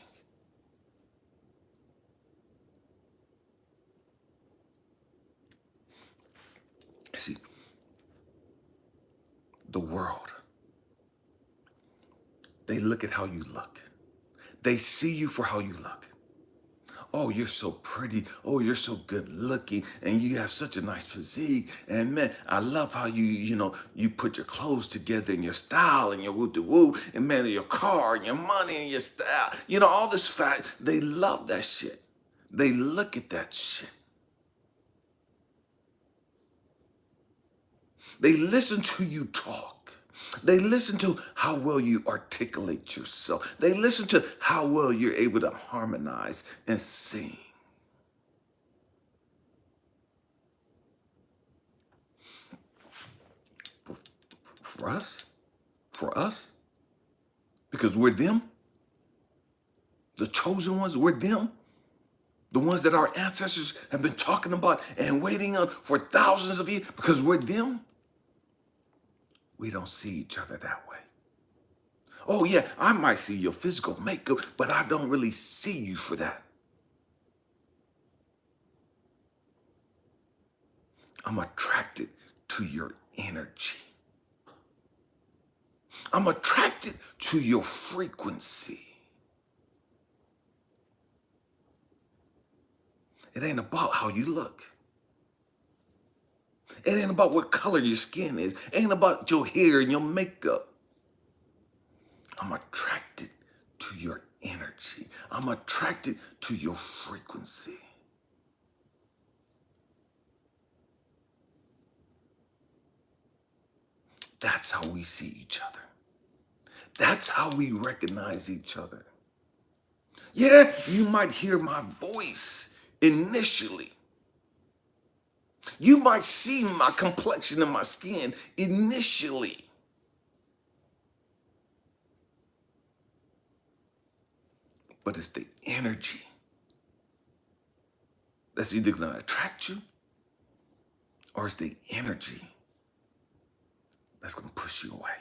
See, the world, they look at how you look. They see you for how you look. Oh, you're so pretty. Oh, you're so good looking. And you have such a nice physique. And man, I love how you put your clothes together and your style and your woo-de-woo. And man, your car and your money and your style. All this fact, they love that shit. They look at that shit. They listen to you talk. They listen to how well you articulate yourself. They listen to how well you're able to harmonize and sing. For us, because we're them, the chosen ones, we're them, the ones that our ancestors have been talking about and waiting on for thousands of years, because we're them, we don't see each other that way. Oh yeah, I might see your physical makeup, but I don't really see you for that. I'm attracted to your energy. I'm attracted to your frequency. It ain't about how you look. It ain't about what color your skin is. It ain't about your hair and your makeup. I'm attracted to your energy. I'm attracted to your frequency. That's how we see each other. That's how we recognize each other. Yeah, you might hear my voice initially. You might see my complexion and my skin initially. But it's the energy that's either going to attract you, or it's the energy that's going to push you away.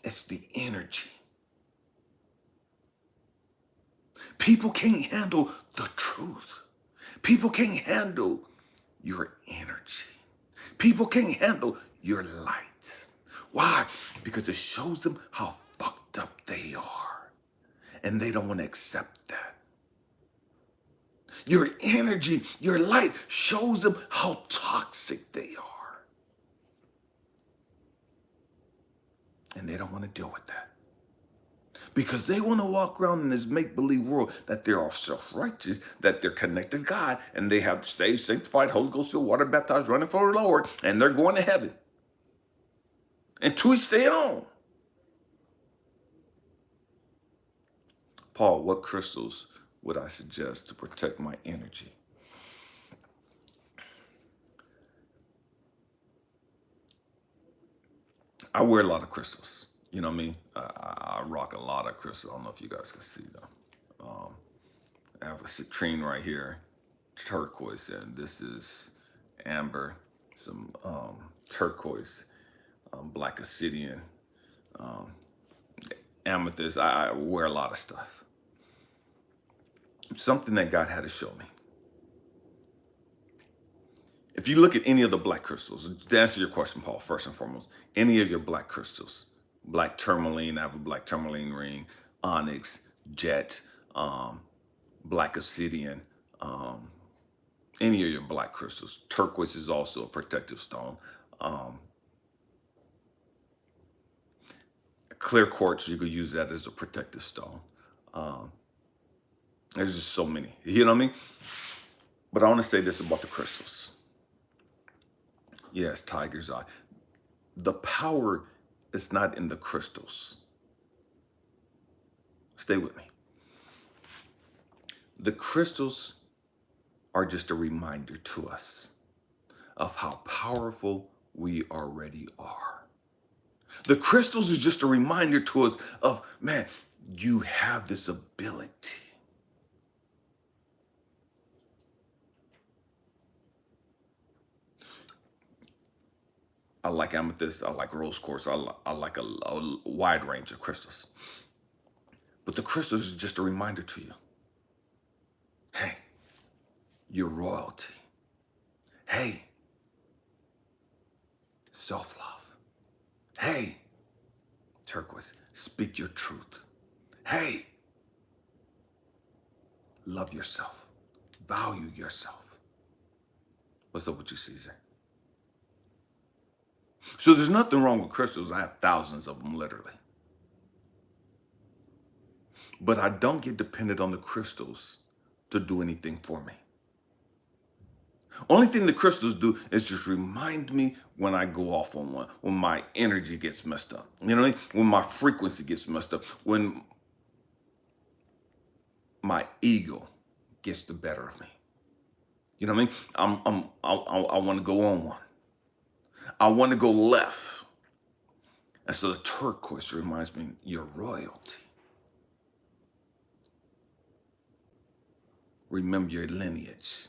It's the energy. People can't handle the truth. People can't handle your energy. People can't handle your light. Why? Because it shows them how fucked up they are. And they don't want to accept that. Your energy, your light shows them how toxic they are. And they don't want to deal with that. Because they want to walk around in this make-believe world that they're all self-righteous, that they're connected to God, and they have saved, sanctified, Holy Ghost filled, water baptized, running for the Lord, and they're going to heaven. And to each their own. Paul, what crystals would I suggest to protect my energy? I wear a lot of crystals. You know what I mean? I rock a lot of crystals. I don't know if you guys can see them. I have a citrine right here, turquoise, and this is amber, some turquoise, black obsidian, amethyst. I wear a lot of stuff. Something that God had to show me. If you look at any of the black crystals, to answer your question, Paul, first and foremost, any of your black crystals, black tourmaline, I have a black tourmaline ring, onyx, jet, black obsidian, any of your black crystals. Turquoise is also a protective stone. Clear quartz, you could use that as a protective stone. There's just so many, you know what I mean? But I want to say this about the crystals. Yes, tiger's eye. The power is not in the crystals. Stay with me. The crystals are just a reminder to us of how powerful we already are. The crystals is just a reminder to us of, man, you have this ability. I like amethyst, I like rose quartz, I like a wide range of crystals. But the crystals is just a reminder to you. Hey, you're royalty. Hey, self-love. Hey, turquoise, speak your truth. Hey, love yourself. Value yourself. What's up with you, Caesar? So there's nothing wrong with crystals. I have thousands of them, literally. But I don't get dependent on the crystals to do anything for me. Only thing the crystals do is just remind me when I go off on one, when my energy gets messed up. You know what I mean? When my frequency gets messed up, when my ego gets the better of me. You know what I mean? I want to go on one. I want to go left. And so the turquoise reminds me, you're royalty. Remember your lineage.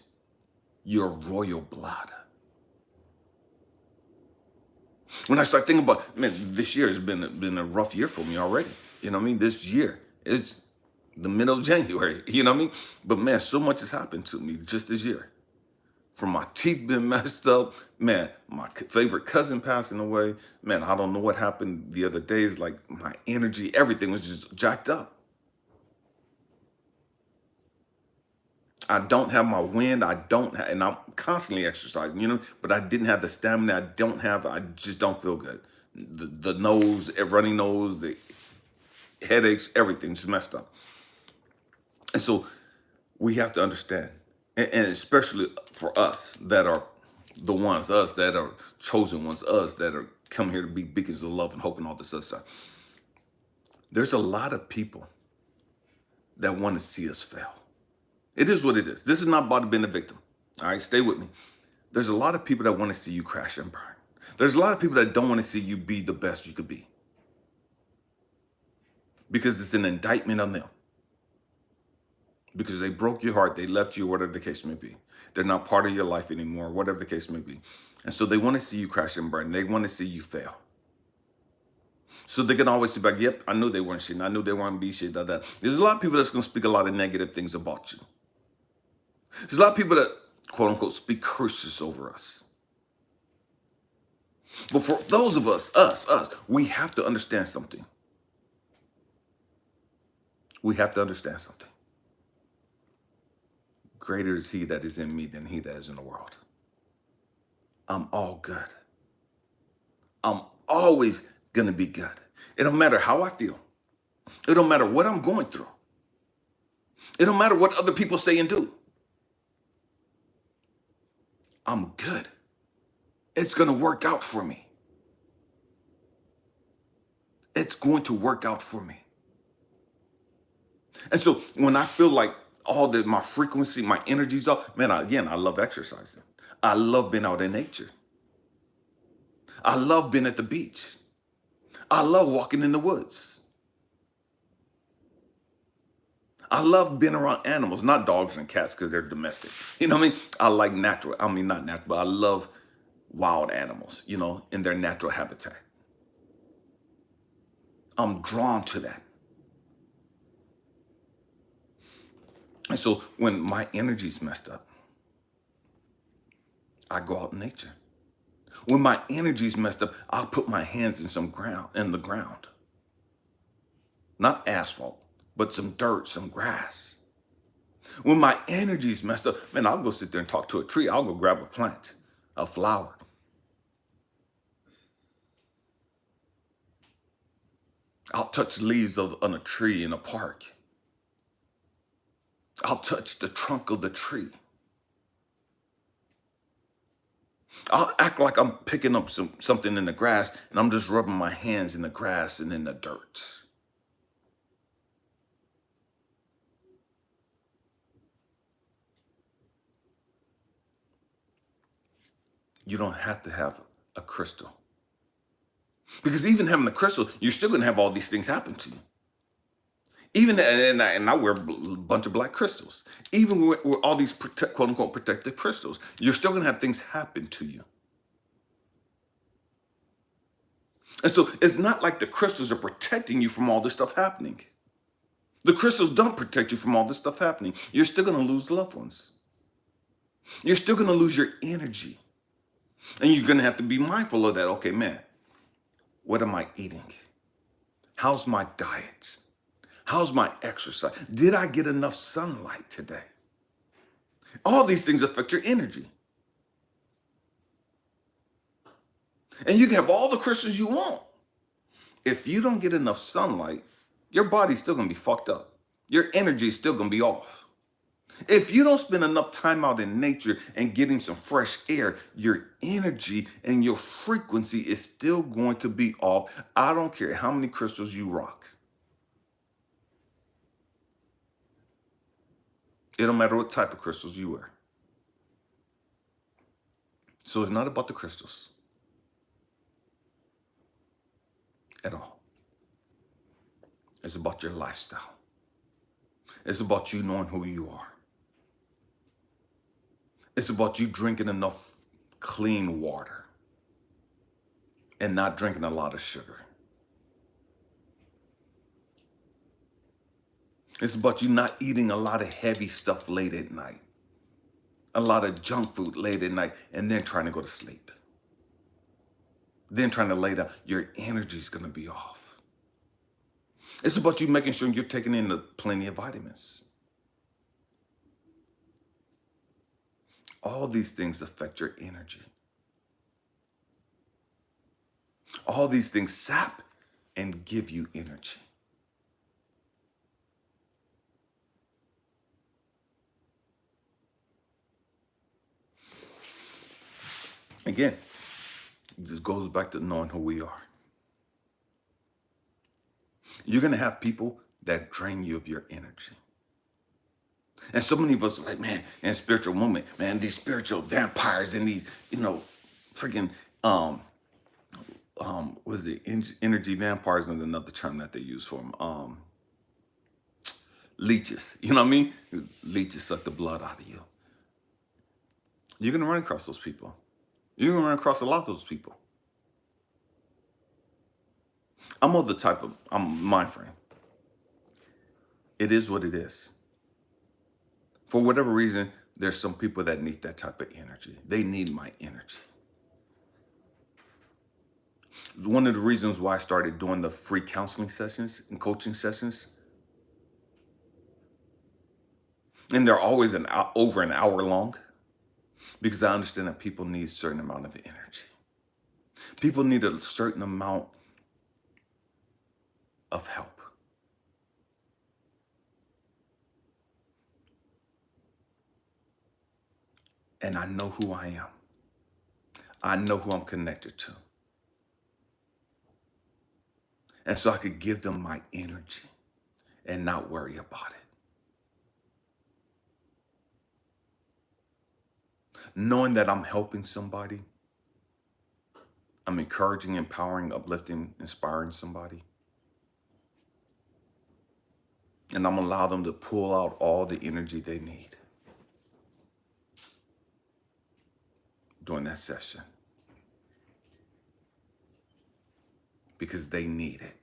You're royal blood. When I start thinking about, man, this year has been a rough year for me already. You know what I mean? This year, it's the middle of January. You know what I mean? But man, so much has happened to me just this year. From my teeth being messed up, man, my favorite cousin passing away, man, I don't know what happened the other days. Like my energy, everything was just jacked up. I don't have my wind. And I'm constantly exercising, you know, but I didn't have the stamina. I just don't feel good. The nose, runny nose, the headaches, everything's messed up. And so we have to understand, and especially for us that are The ones, us that are chosen ones, us that are come here to be beacons of love and hope and all this other stuff. There's a lot of people that want to see us fail. It is what it is. This is not about being a victim. All right, stay with me. There's a lot of people that want to see you crash and burn. There's a lot of people that don't want to see you be the best you could be, because it's an indictment on them. Because they broke your heart, they left you, whatever the case may be. They're not part of your life anymore, whatever the case may be. And so they want to see you crash and burn. They want to see you fail. So they can always say back, yep, I knew they weren't shit. I knew they weren't be shit. Da, da. There's a lot of people that's going to speak a lot of negative things about you. There's a lot of people that, quote unquote, speak curses over us. But for those of us, we have to understand something. We have to understand something. Greater is he that is in me than he that is in the world. I'm all good. I'm always going to be good. It don't matter how I feel. It don't matter what I'm going through. It don't matter what other people say and do. I'm good. It's going to work out for me. It's going to work out for me. And so when I feel like my frequency, my energy's up, man, I love exercising. I love being out in nature. I love being at the beach. I love walking in the woods. I love being around animals, not dogs and cats because they're domestic. You know what I mean? I like not natural, but I love wild animals, in their natural habitat. I'm drawn to that. And so when my energy's messed up, I go out in nature. When my energy's messed up, I'll put my hands in the ground. Not asphalt, but some dirt, some grass. When my energy's messed up, man, I'll go sit there and talk to a tree. I'll go grab a plant, a flower. I'll touch leaves on a tree in a park. I'll touch the trunk of the tree. I'll act like I'm picking up something in the grass and I'm just rubbing my hands in the grass and in the dirt. You don't have to have a crystal. Because even having a crystal, you're still going to have all these things happen to you. Even, and I wear a bunch of black crystals. Even with all these quote unquote protected crystals, you're still going to have things happen to you. And so it's not like the crystals are protecting you from all this stuff happening. The crystals don't protect you from all this stuff happening. You're still going to lose loved ones. You're still going to lose your energy. And you're going to have to be mindful of that. Okay, man, what am I eating? How's my diet? How's my exercise? Did I get enough sunlight today? All these things affect your energy. And you can have all the crystals you want. If you don't get enough sunlight, your body's still going to be fucked up. Your energy is still going to be off. If you don't spend enough time out in nature and getting some fresh air, your energy and your frequency is still going to be off. I don't care how many crystals you rock. It don't matter what type of crystals you wear. So it's not about the crystals at all. It's about your lifestyle. It's about you knowing who you are. It's about you drinking enough clean water and not drinking a lot of sugar. It's about you not eating a lot of heavy stuff late at night, a lot of junk food late at night, and then trying to go to sleep. Then trying to lay down. Your energy's going to be off. It's about you making sure you're taking in plenty of vitamins. All these things affect your energy. All these things sap and give you energy. Again, it just goes back to knowing who we are. You're going to have people that drain you of your energy. And so many of us are like, man, in spiritual movement, man, these spiritual vampires and these, freaking, what is it? Energy vampires is another term that they use for them. Leeches. You know what I mean? Leeches suck the blood out of you. You're going to run across those people. You're going to run across a lot of those people. I'm of the type of, I'm mind frame. It is what it is. For whatever reason, there's some people that need that type of energy. They need my energy. One of the reasons why I started doing the free counseling sessions and coaching sessions, and they're always over an hour long, because I understand that people need a certain amount of energy. People need a certain amount of help. And I know who I am. I know who I'm connected to. And so I could give them my energy and not worry about it. Knowing that I'm helping somebody, I'm encouraging, empowering, uplifting, inspiring somebody. And I'm gonna allow them to pull out all the energy they need during that session. Because they need it.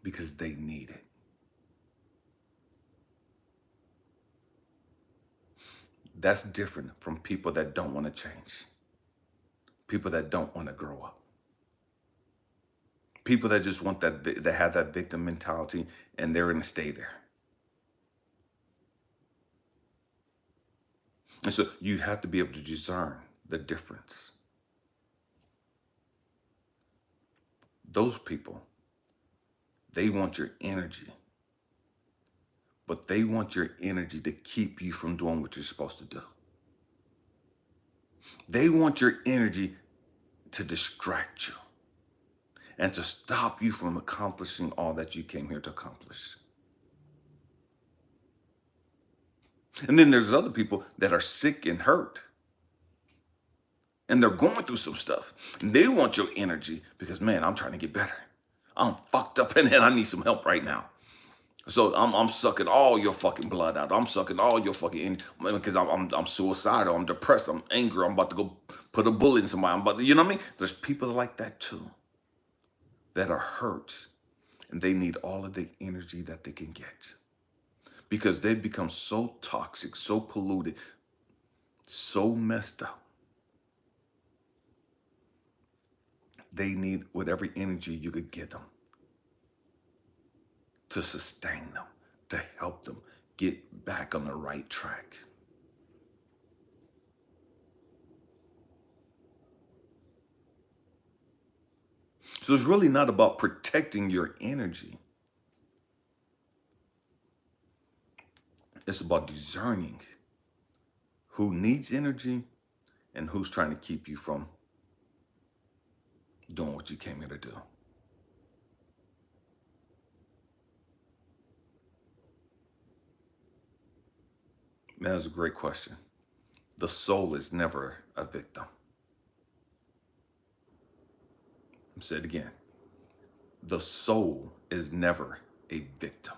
Because they need it. That's different from people that don't want to change. People that don't want to grow up. People that just want that have that victim mentality and they're going to stay there. And so you have to be able to discern the difference. Those people, they want your energy, but they want your energy to keep you from doing what you're supposed to do. They want your energy to distract you and to stop you from accomplishing all that you came here to accomplish. And then there's other people that are sick and hurt. And they're going through some stuff. And they want your energy because, man, I'm trying to get better. I'm fucked up and I need some help right now. So I'm sucking all your fucking blood out. I'm sucking all your fucking, because I'm suicidal. I'm depressed. I'm angry. I'm about to go put a bullet in somebody. I'm about to, you know what I mean? There's people like that too, that are hurt, and they need all of the energy that they can get because they've become so toxic, so polluted, so messed up. They need whatever energy you could give them to sustain them, to help them get back on the right track. So it's really not about protecting your energy. It's about discerning who needs energy and who's trying to keep you from doing what you came here to do. Man, that's a great question. The soul is never a victim. I'll say it again. The soul is never a victim.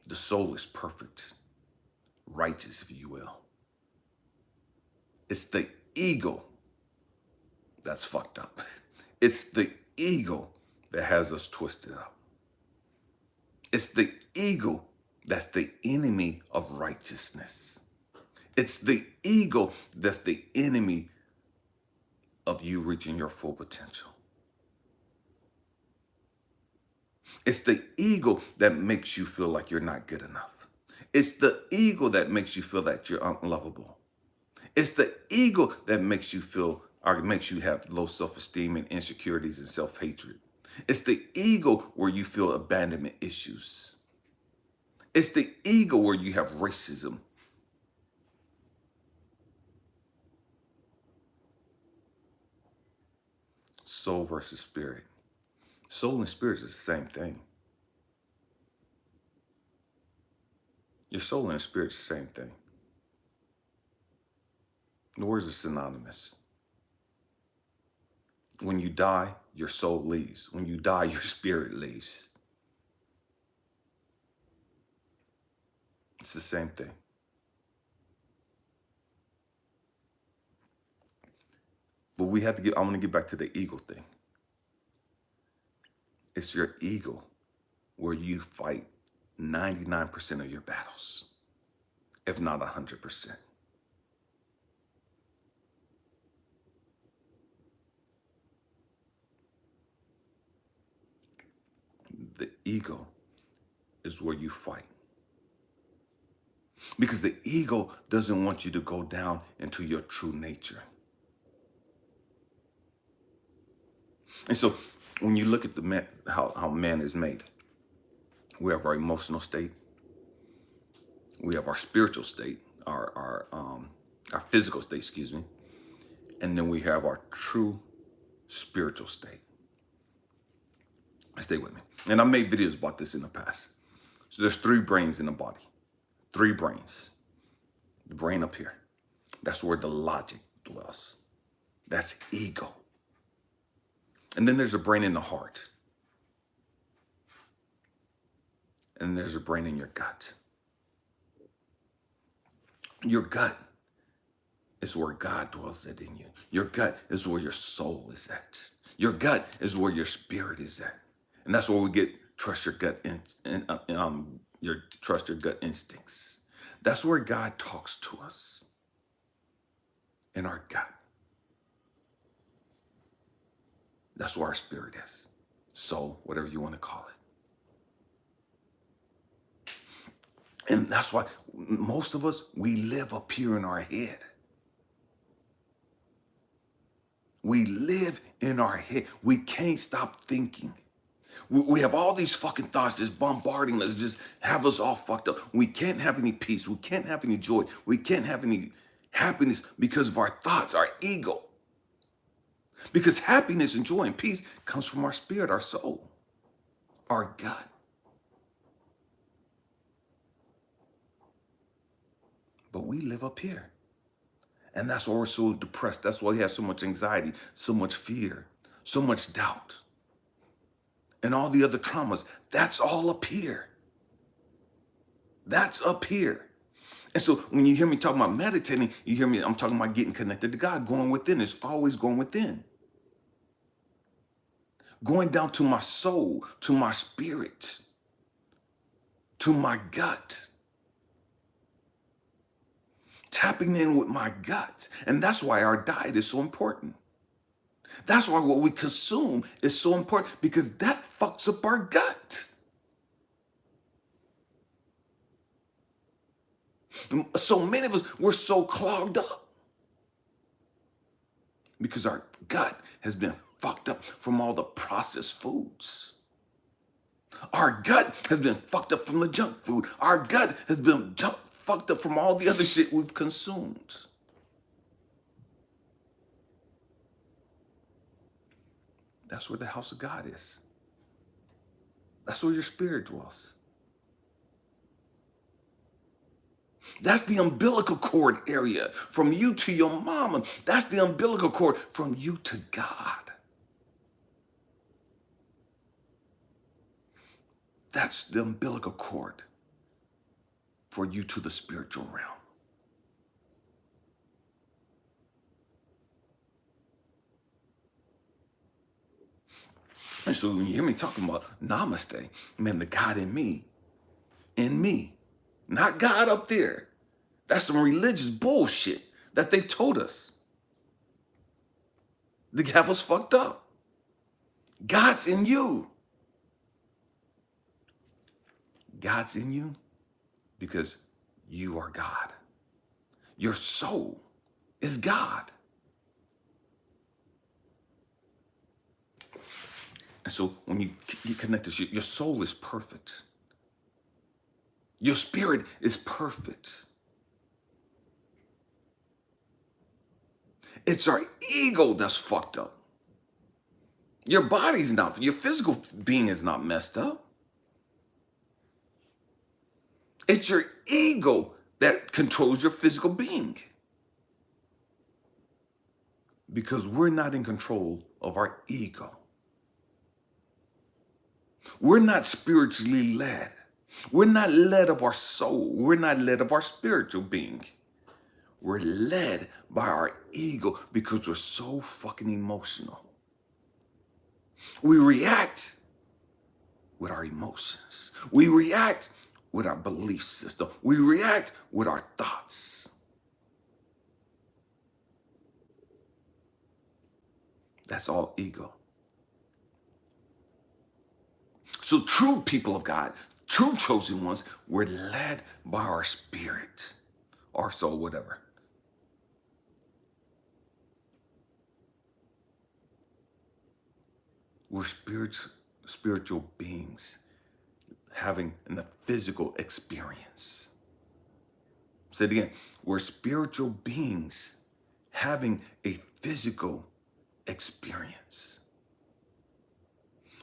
The soul is perfect, righteous, if you will. It's the ego that's fucked up. It's the ego that has us twisted up. It's the ego that's the enemy of righteousness. It's the ego that's the enemy of you reaching your full potential. It's the ego that makes you feel like you're not good enough. It's the ego that makes you feel that you're unlovable. It's the ego that makes you feel or makes you have low self-esteem and insecurities and self-hatred. It's the ego where you feel abandonment issues. It's the ego where you have racism. Soul versus spirit. Soul and spirit is the same thing. Your soul and spirit is the same thing. The words are synonymous. When you die, your soul leaves. When you die, your spirit leaves. It's the same thing. But we have to I want to get back to the ego thing. It's your ego where you fight 99% of your battles, if not 100%. The ego is where you fight. Because the ego doesn't want you to go down into your true nature. And so when you look at the man, how man is made, we have our emotional state, we have our spiritual state, our physical state, excuse me, and then we have our true spiritual state. Stay with me. And I made videos about this in the past. So there's 3 brains in the body. 3 brains. The brain up here. That's where the logic dwells. That's ego. And then there's a brain in the heart. And there's a brain in your gut. Your gut is where God dwells in you. Your gut is where your soul is at. Your gut is where your spirit is at. And that's where we get trust your gut trust your gut instincts. That's where God talks to us, in our gut. That's where our spirit is. Soul, whatever you want to call it. And that's why most of us, we live up here in our head. We live in our head. We can't stop thinking. We have all these fucking thoughts just bombarding us, just have us all fucked up. We can't have any peace. We can't have any joy. We can't have any happiness because of our thoughts, our ego. Because happiness and joy and peace comes from our spirit, our soul, our gut. But we live up here. And that's why we're so depressed. That's why we have so much anxiety, so much fear, so much doubt. And all the other traumas, that's all up here. That's up here. And so when you hear me talking about meditating, you hear me, I'm talking about getting connected to God, going within. It's always going within. Going down to my soul, to my spirit, to my gut. Tapping in with my gut. And that's why our diet is so important. That's why what we consume is so important, because that fucks up our gut. So many of us, we're so clogged up because our gut has been fucked up from all the processed foods. Our gut has been fucked up from the junk food. Our gut has been fucked up from all the other shit we've consumed. That's where the house of God is. That's where your spirit dwells. That's the umbilical cord area from you to your mama. That's the umbilical cord from you to God. That's the umbilical cord for you to the spiritual realm. And so when you hear me talking about namaste, man, the God in me, not God up there. That's some religious bullshit that they've told us. They have us fucked up. God's in you. God's in you because you are God. Your soul is God. And so when you connect to your soul is perfect. Your spirit is perfect. It's our ego that's fucked up. Your body's not, your physical being is not messed up. It's your ego that controls your physical being. Because we're not in control of our ego. We're not spiritually led. We're not led of our soul. We're not led of our spiritual being. We're led by our ego because we're so fucking emotional. We react with our emotions. We react with our belief system. We react with our thoughts. That's all ego. So true people of God, true chosen ones, we're led by our spirit, our soul, whatever. We're spiritual beings having a physical experience. Say it again. We're spiritual beings having a physical experience.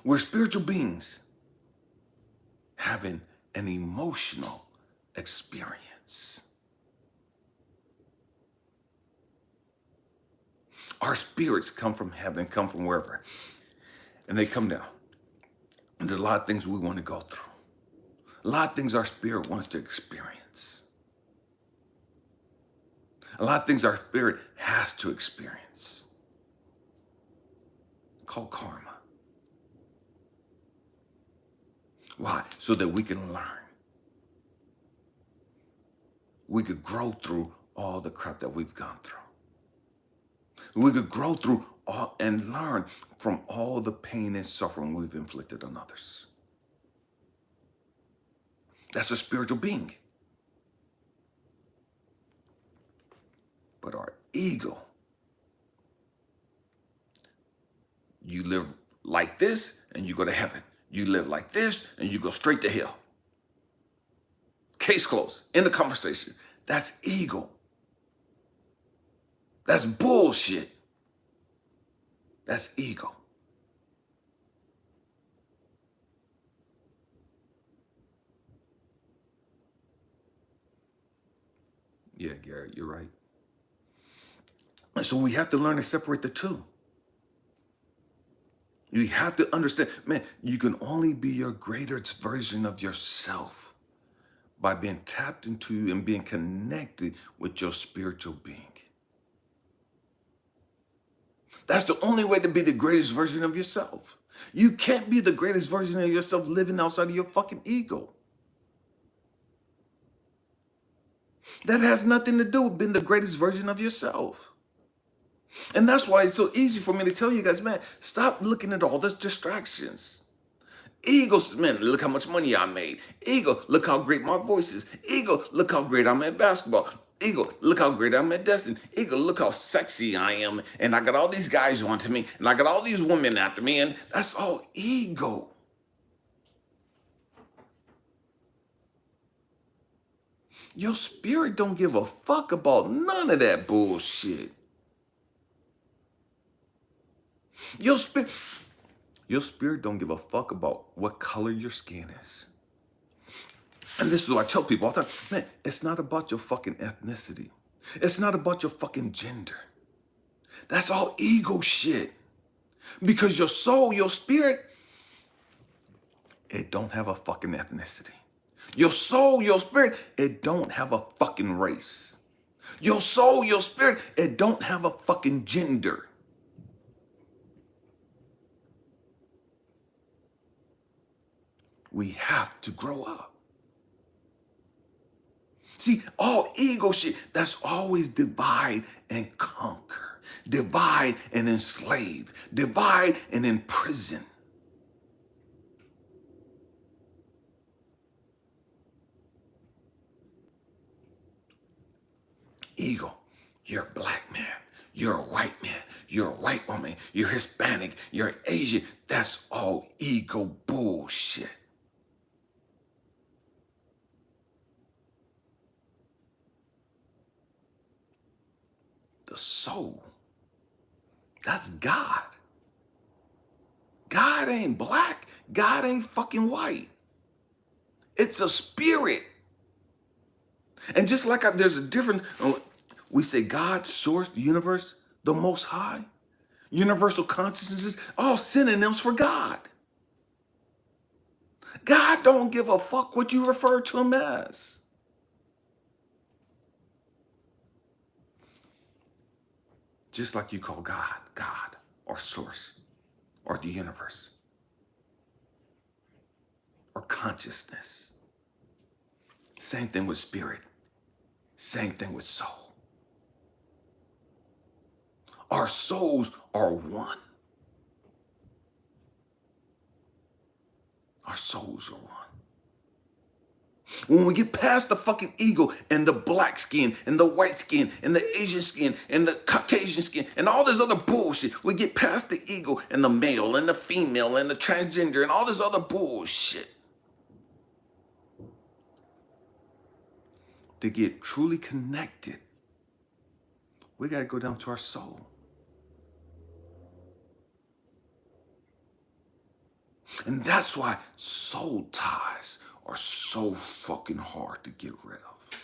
We're spiritual beings having an emotional experience. Our spirits come from heaven, come from wherever, and they come down. And there's a lot of things we want to go through. A lot of things our spirit wants to experience. A lot of things our spirit has to experience. Called karma. Why? So that we can learn. We could grow through all the crap that we've gone through. We could grow through all and learn from all the pain and suffering we've inflicted on others. That's a spiritual being. But our ego, you live like this and you go to heaven. You live like this and you go straight to hell. Case closed. End of conversation. That's ego. That's bullshit. That's ego. Yeah, Garrett, you're right. And so we have to learn to separate the two. You have to understand, man, you can only be your greatest version of yourself by being tapped into and being connected with your spiritual being. That's the only way to be the greatest version of yourself. You can't be the greatest version of yourself living outside of your fucking ego. That has nothing to do with being the greatest version of yourself. And that's why it's so easy for me to tell you guys, man, stop looking at all the distractions. Ego, man, look how much money I made. Ego, look how great my voice is. Ego, look how great I'm at basketball. Ego, look how great I'm at Destin. Ego, look how sexy I am. And I got all these guys onto me. And I got all these women after me. And that's all ego. Your spirit don't give a fuck about none of that bullshit. Your spirit don't give a fuck about what color your skin is. And this is what I tell people all the time. Man, it's not about your fucking ethnicity. It's not about your fucking gender. That's all ego shit. Because your soul, your spirit, it don't have a fucking ethnicity. Your soul, your spirit, it don't have a fucking race. Your soul, your spirit, it don't have a fucking gender. We have to grow up. See, all ego shit, that's always divide and conquer. Divide and enslave. Divide and imprison. Ego, you're a black man. You're a white man. You're a white woman. You're Hispanic. You're Asian. That's all ego bullshit. the soul. That's God. God ain't black. God ain't fucking white. It's a spirit. And just like there's a different, we say God, source, the universe, the most high, universal consciousness, all synonyms for God. God don't give a fuck what you refer to him as. Just like you call God, God, or source, or the universe, or consciousness. Same thing with spirit. Same thing with soul. Our souls are one. Our souls are one. When we get past the fucking ego and the black skin and the white skin and the Asian skin and the Caucasian skin and all this other bullshit, we get past the ego and the male and the female and the transgender and all this other bullshit. To get truly connected, we got to go down to our soul. And that's why soul ties are so fucking hard to get rid of.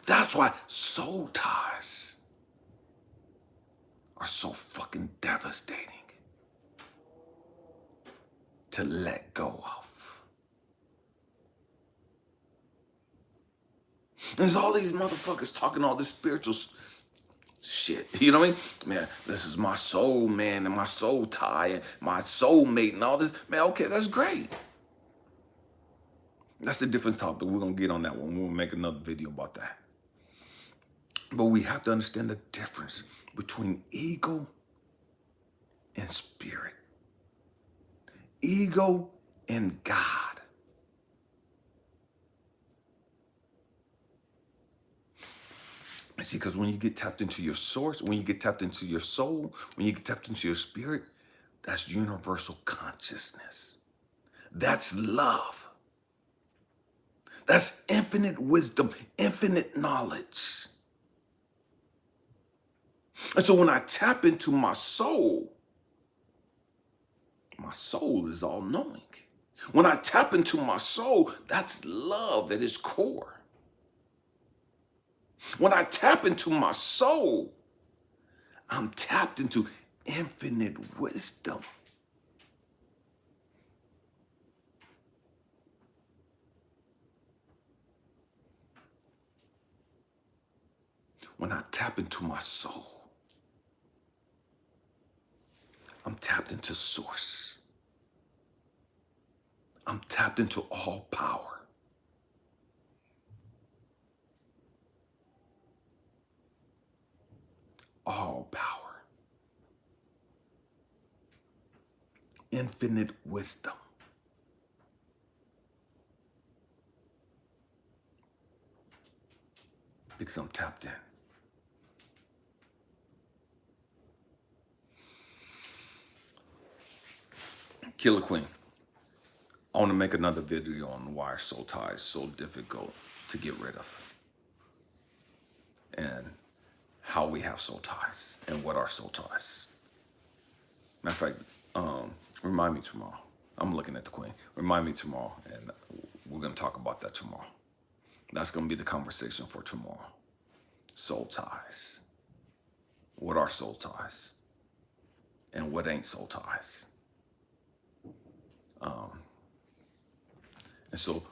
That's why soul ties are so fucking devastating to let go of. There's all these motherfuckers talking all this spiritual shit. You know what I mean? Man, this is my soul, man, and my soul tie and my soulmate and all this. Man, okay, that's great. That's a different topic. We're going to get on that one. We'll make another video about that. But we have to understand the difference between ego and spirit. Ego and God. See, because when you get tapped into your source, when you get tapped into your soul, when you get tapped into your spirit, that's universal consciousness. That's love. That's infinite wisdom, infinite knowledge. And so when I tap into my soul is all knowing. When I tap into my soul, that's love at its core. When I tap into my soul, I'm tapped into infinite wisdom. When I tap into my soul, I'm tapped into source. I'm tapped into all power. All power. Infinite wisdom. Because I'm tapped in. Killer Queen. I want to make another video on why soul ties is so difficult to get rid of. And how we have soul ties and what are soul ties. Matter of fact, remind me tomorrow. I'm looking at the Queen. Remind me tomorrow, and we're going to talk about that tomorrow. That's going to be the conversation for tomorrow. Soul ties. What are soul ties? And what ain't soul ties? And so,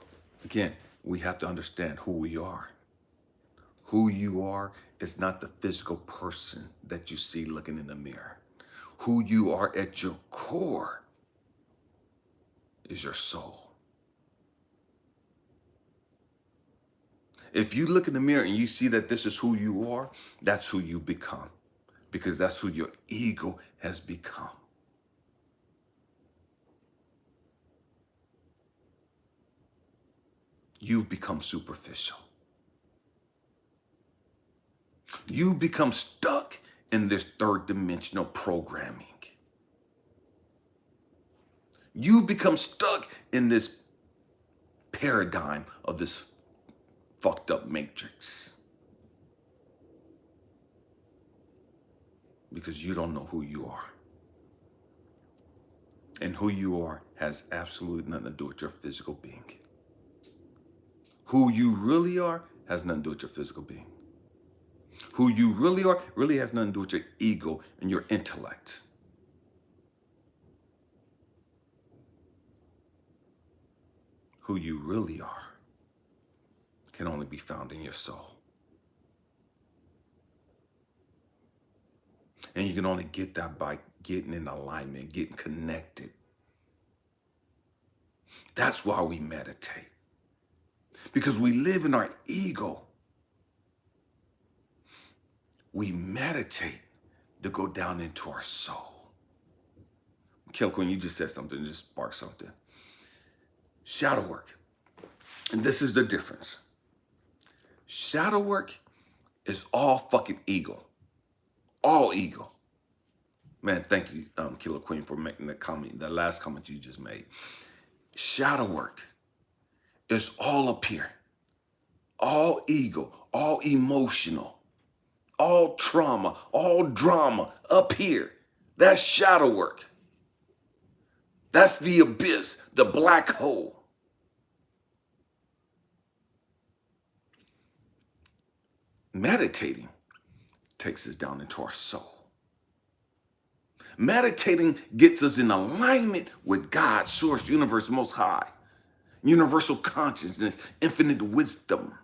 again, we have to understand who we are. Who you are is not the physical person that you see looking in the mirror. Who you are at your core is your soul. If you look in the mirror and you see that this is who you are, that's who you become. Because that's who your ego has become. You've become superficial. You become stuck in this third dimensional programming. You become stuck in this paradigm of this fucked up matrix. because you don't know who you are. And who you are has absolutely nothing to do with your physical being. Who you really are has nothing to do with your physical being. Who you really are really has nothing to do with your ego and your intellect. Who you really are can only be found in your soul. And you can only get that by getting in alignment, getting connected. That's why we meditate. Because we live in our ego. We meditate to go down into our soul. Kel Quinn, you just said something, just sparked something. Shadow work. And this is the difference. Shadow work is all fucking ego. All ego. Man, thank you, Killer Queen, for making that comment, the last comment you just made. Shadow work is all up here. All ego, all emotional, all trauma, all drama up here. That's shadow work. That's the abyss, the black hole. Meditating takes us down into our soul. Meditating gets us in alignment with God, Source, Universe, Most High, universal consciousness, infinite wisdom.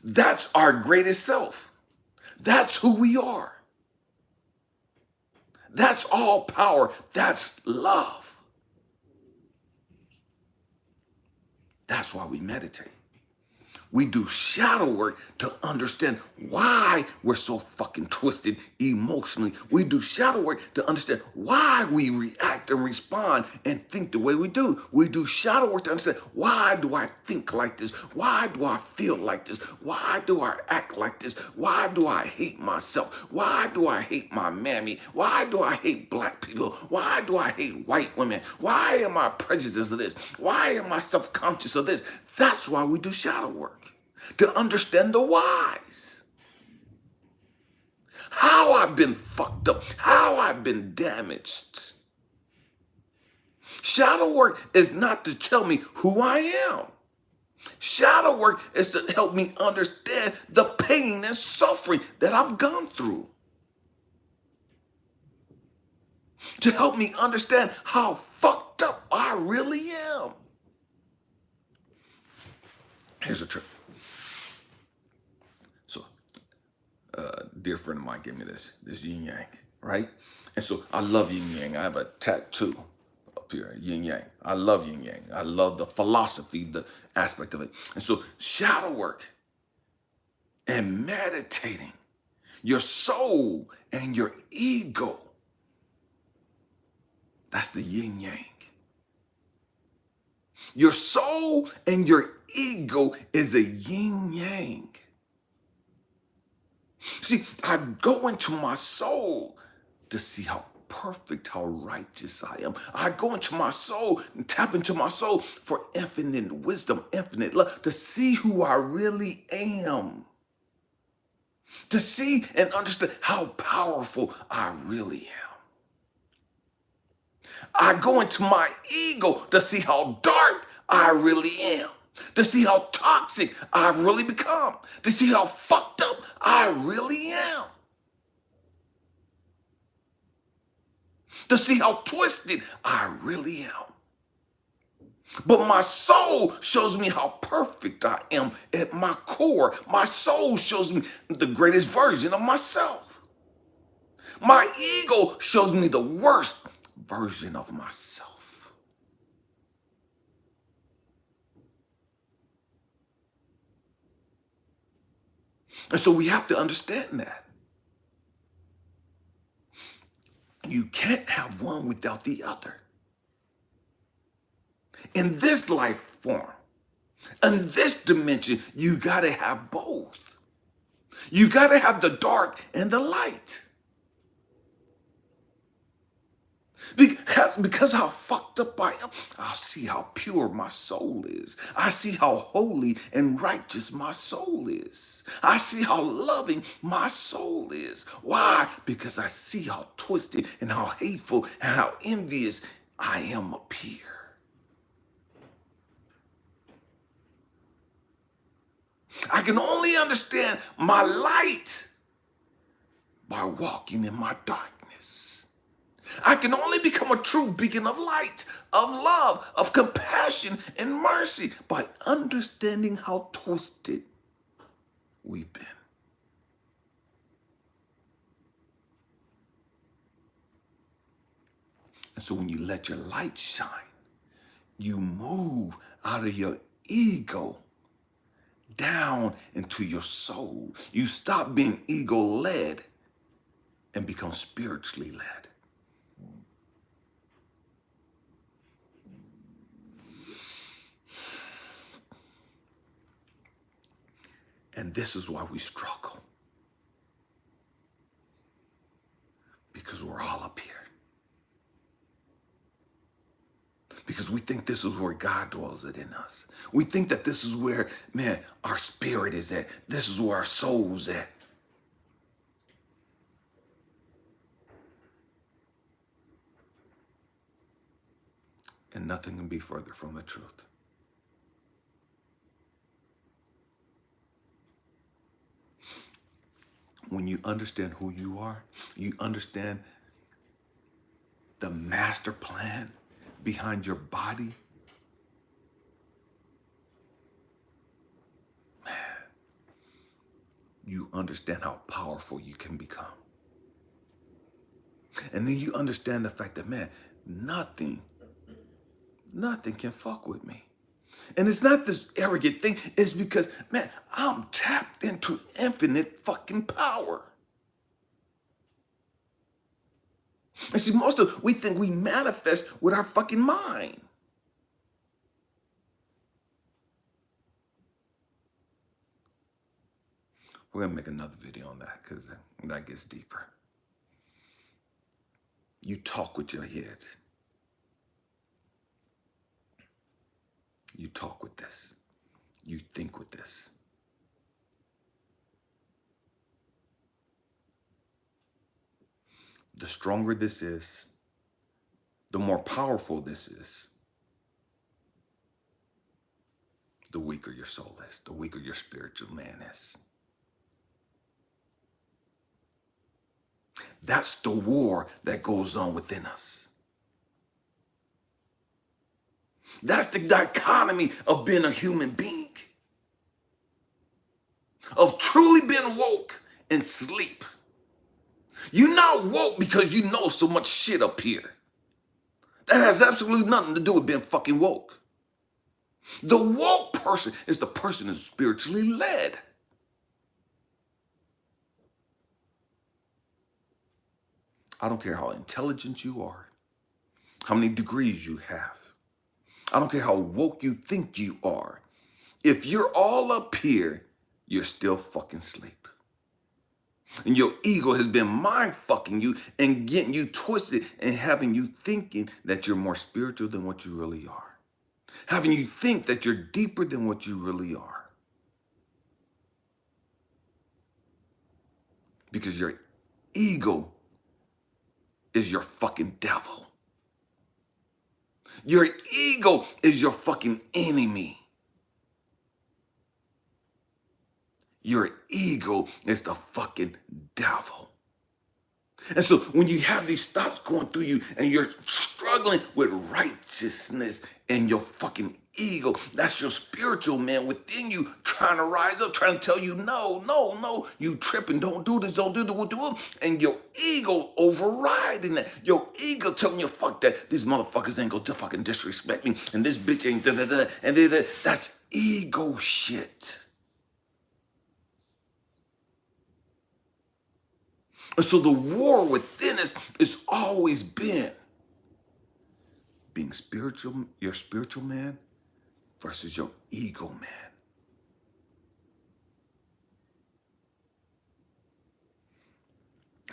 That's our greatest self. That's who we are. That's all power. That's love. That's why we meditate. We do shadow work to understand why we're so fucking twisted emotionally. We do shadow work to understand why we react and respond and think the way we do. We do shadow work to understand, why do I think like this? Why do I feel like this? Why do I act like this? Why do I hate myself? Why do I hate my mammy? Why do I hate black people? Why do I hate white women? Why am I prejudiced of this? Why am I self-conscious of this? That's why we do shadow work. To understand the whys. How I've been fucked up. How I've been damaged. Shadow work is not to tell me who I am. Shadow work is to help me understand the pain and suffering that I've gone through. To help me understand how fucked up I really am. Here's a trick. So, a dear friend of mine gave me this yin yang, right? And so I love yin yang. I have a tattoo up here, yin yang. I love yin yang. I love the philosophy, the aspect of it. And so shadow work and meditating, your soul and your ego, that's the yin yang. Your soul and your ego is a yin yang. See, I go into my soul to see how perfect, how righteous I am. I go into my soul and tap into my soul for infinite wisdom, infinite love, to see who I really am. To see and understand how powerful I really am. I go into my ego to see how dark I really am. To see how toxic I've really become. To see how fucked up I really am. To see how twisted I really am. But my soul shows me how perfect I am at my core. My soul shows me the greatest version of myself. My ego shows me the worst version of myself. And so we have to understand that. You can't have one without the other. In this life form, in this dimension, you gotta have both. You gotta have the dark and the light. Because how fucked up I am, I see how pure my soul is. I see how holy and righteous my soul is. I see how loving my soul is. Why? Because I see how twisted and how hateful and how envious I am up here. I can only understand my light by walking in my darkness. I can only become a true beacon of light, of love, of compassion and mercy by understanding how twisted we've been. And so when you let your light shine, you move out of your ego down into your soul. You stop being ego-led and become spiritually led. And this is why we struggle. Because we're all up here. Because we think this is where God dwells it in us. We think that this is where, man, our spirit is at. This is where our soul's at. And nothing can be further from the truth. When you understand who you are, you understand the master plan behind your body, man, you understand how powerful you can become. And then you understand the fact that, man, nothing can fuck with me. And it's not this arrogant thing. It's because, man, I'm tapped into infinite fucking power. And see, we think we manifest with our fucking mind. We're gonna make another video on that because that gets deeper. You talk with your head. You talk with this. You think with this. The stronger this is, the more powerful this is, the weaker your soul is, the weaker your spiritual man is. That's the war that goes on within us. That's the dichotomy of being a human being, of truly being woke and sleep. You're not woke because you know so much shit up here. That has absolutely nothing to do with being fucking woke. The woke person is the person who's spiritually led. I don't care how intelligent you are, how many degrees you have. I don't care how woke you think you are. If you're all up here, you're still fucking asleep. And your ego has been mind fucking you and getting you twisted and having you thinking that you're more spiritual than what you really are. Having you think that you're deeper than what you really are. Because your ego is your fucking devil. Your ego is your fucking enemy. Your ego is the fucking devil. And so when you have these thoughts going through you and you're struggling with righteousness and your fucking ego, that's your spiritual man within you trying to rise up, trying to tell you, no, you tripping, don't do this, don't do the, and your ego overriding that. Your ego telling you, fuck that, these motherfuckers ain't gonna fucking disrespect me, and this bitch ain't da-da-da, and that's ego shit. And so the war within us has always been being spiritual, your spiritual man versus your ego man.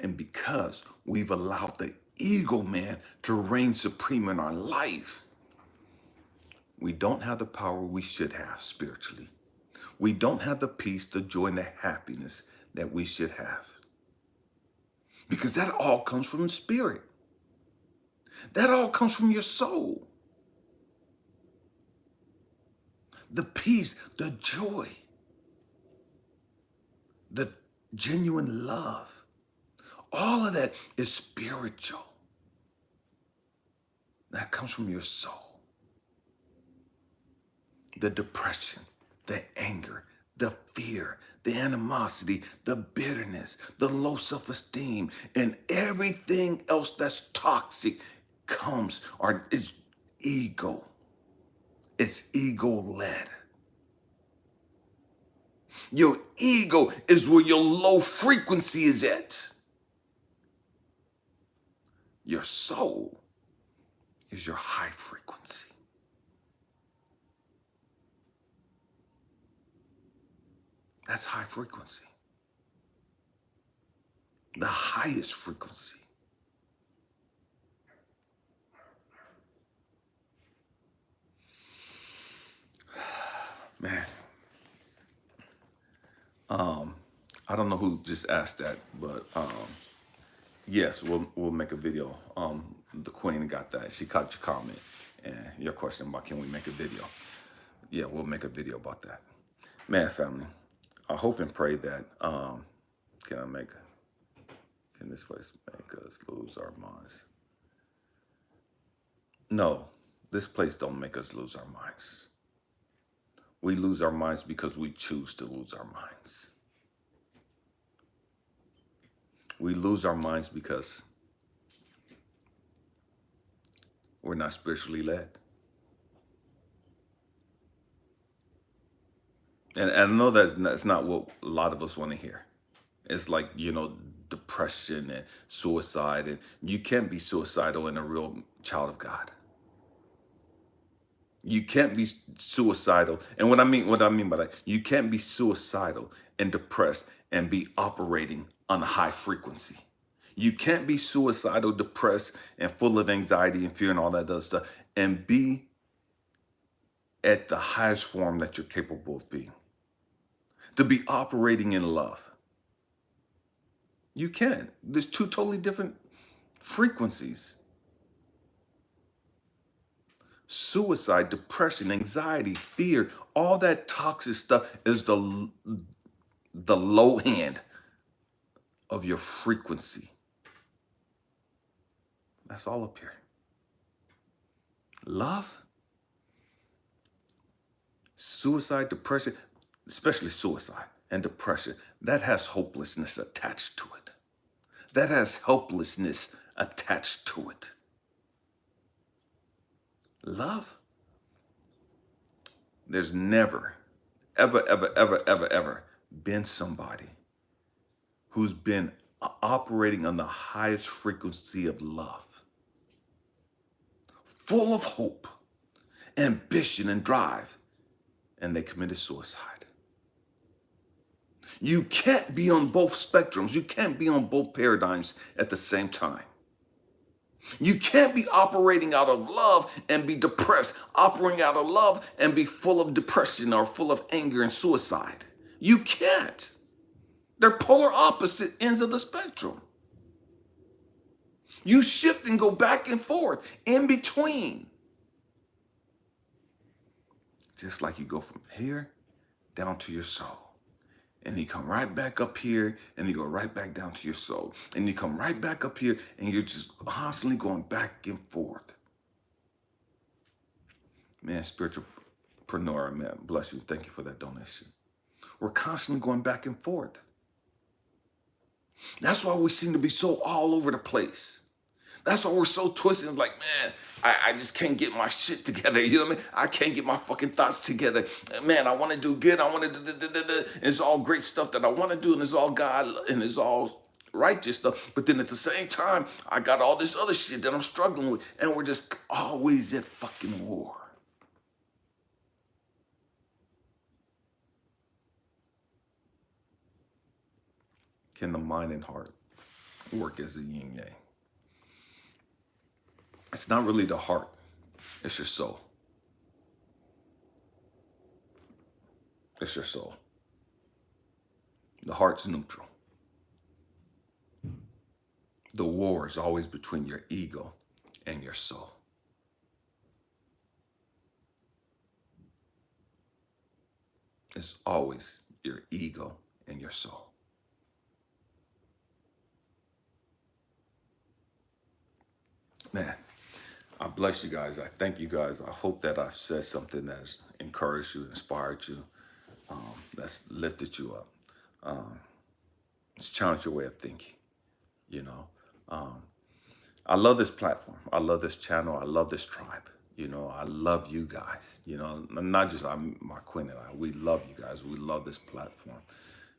And because we've allowed the ego, man, to reign supreme in our life. We don't have the power we should have spiritually. We don't have the peace, the joy, and the happiness that we should have. Because that all comes from the spirit. That all comes from your soul. The peace, the joy, the genuine love. All of that is spiritual. That comes from your soul. The depression, the anger, the fear, the animosity, the bitterness, the low self-esteem, and everything else that's toxic comes or is ego. It's ego-led. Your ego is where your low frequency is at. Your soul is your high frequency. That's high frequency. The highest frequency. Man. I don't know who just asked that, but yes, we'll make a video. The queen got that. She caught your comment and your question about can we make a video. Yeah, we'll make a video about that. Man, family, I hope and pray that can this place make us lose our minds? No, this place don't make us lose our minds. We lose our minds because we choose to lose our minds. We lose our minds because we're not spiritually led. And I know that's not what a lot of us want to hear. It's like, depression and suicide. And you can't be suicidal and a real child of God. You can't be suicidal. And what I mean by that, you can't be suicidal and depressed and be operating on a high frequency. You can't be suicidal, depressed, and full of anxiety and fear and all that other stuff and be at the highest form that you're capable of being. To be operating in love. You can. There's two totally different frequencies. Suicide, depression, anxiety, fear, all that toxic stuff is the low end of your frequency. That's all up here. Love, suicide, depression, especially suicide and depression, that has hopelessness attached to it. That has helplessness attached to it. Love, there's never, ever been somebody who's been operating on the highest frequency of love, full of hope, ambition, and drive, and they committed suicide. You can't be on both spectrums. You can't be on both paradigms at the same time. You can't be operating out of love and be depressed, operating out of love and be full of depression or full of anger and suicide. You can't. They're polar opposite ends of the spectrum. You shift and go back and forth in between. Just like you go from here down to your soul. And you come right back up here and you go right back down to your soul. And you come right back up here and you're just constantly going back and forth. Man, spiritualpreneur, man, bless you. Thank you for that donation. We're constantly going back and forth. That's why we seem to be so all over the place. That's why we're so twisted. Like, man, I just can't get my shit together. You know what I mean? I can't get my fucking thoughts together. Man, I want to do good. I want to do. It's all great stuff that I want to do, and it's all God, and it's all righteous stuff. But then at the same time, I got all this other shit that I'm struggling with, and we're just always at fucking war. Can the mind and heart work as a yin yang? It's not really the heart, it's your soul. It's your soul. The heart's neutral. The war is always between your ego and your soul. It's always your ego and your soul. Man, I bless you guys. I thank you guys. I hope that I've said something that's encouraged you, inspired you, that's lifted you up. It's challenged your way of thinking, you know. Um, I love this platform. I love this channel. I love this tribe. I love you guys. Not just my Quinn and I. We love you guys. We love this platform.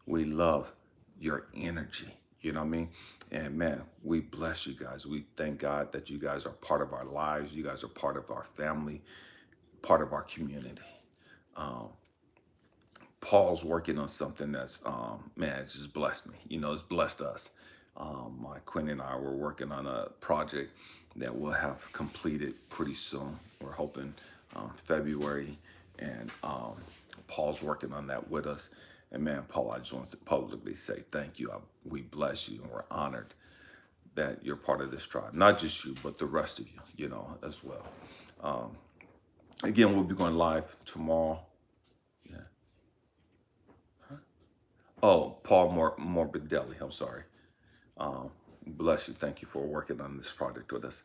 We love your energy. You know what I mean? And man, we bless you guys. We thank God that you guys are part of our lives. You guys are part of our family, part of our community. Paul's working on something that's, man, it's just blessed me. It's blessed us. My Quinn and I were working on a project that we'll have completed pretty soon. We're hoping February, and Paul's working on that with us. And man, Paul, I just want to publicly say thank you. We bless you, and we're honored that you're part of this tribe. Not just you, but the rest of you, as well. Again, we'll be going live tomorrow. Yeah. Oh, Paul Morbidelli. I'm sorry. Bless you. Thank you for working on this project with us.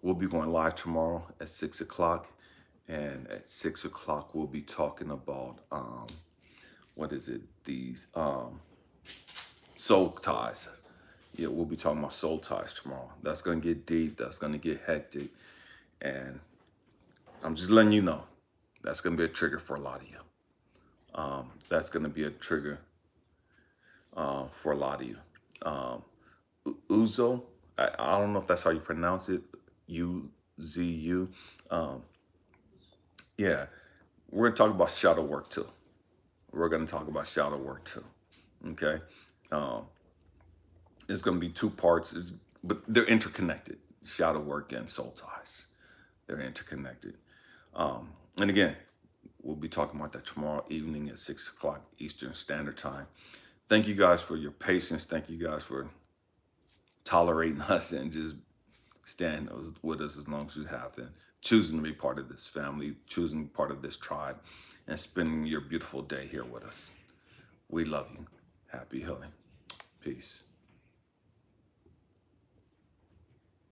We'll be going live tomorrow at 6 o'clock. And at 6 o'clock, we'll be talking about, what is it? These soul ties. Yeah, we'll be talking about soul ties tomorrow. That's going to get deep. That's going to get hectic. And I'm just letting you know, that's going to be a trigger for a lot of you. That's going to be a trigger for a lot of you. Uzo, I don't know if that's how you pronounce it. UZU. Yeah, we're going to talk about shadow work too. We're going to talk about shadow work too. Okay. It's going to be two parts, but they're interconnected. Shadow work and soul ties. They're interconnected. And again, we'll be talking about that tomorrow evening at 6 o'clock Eastern Standard Time. Thank you guys for your patience. Thank you guys for tolerating us and just staying with us as long as you have, and choosing to be part of this family, choosing to be part of this tribe, and spending your beautiful day here with us. We love you. Happy healing. Peace.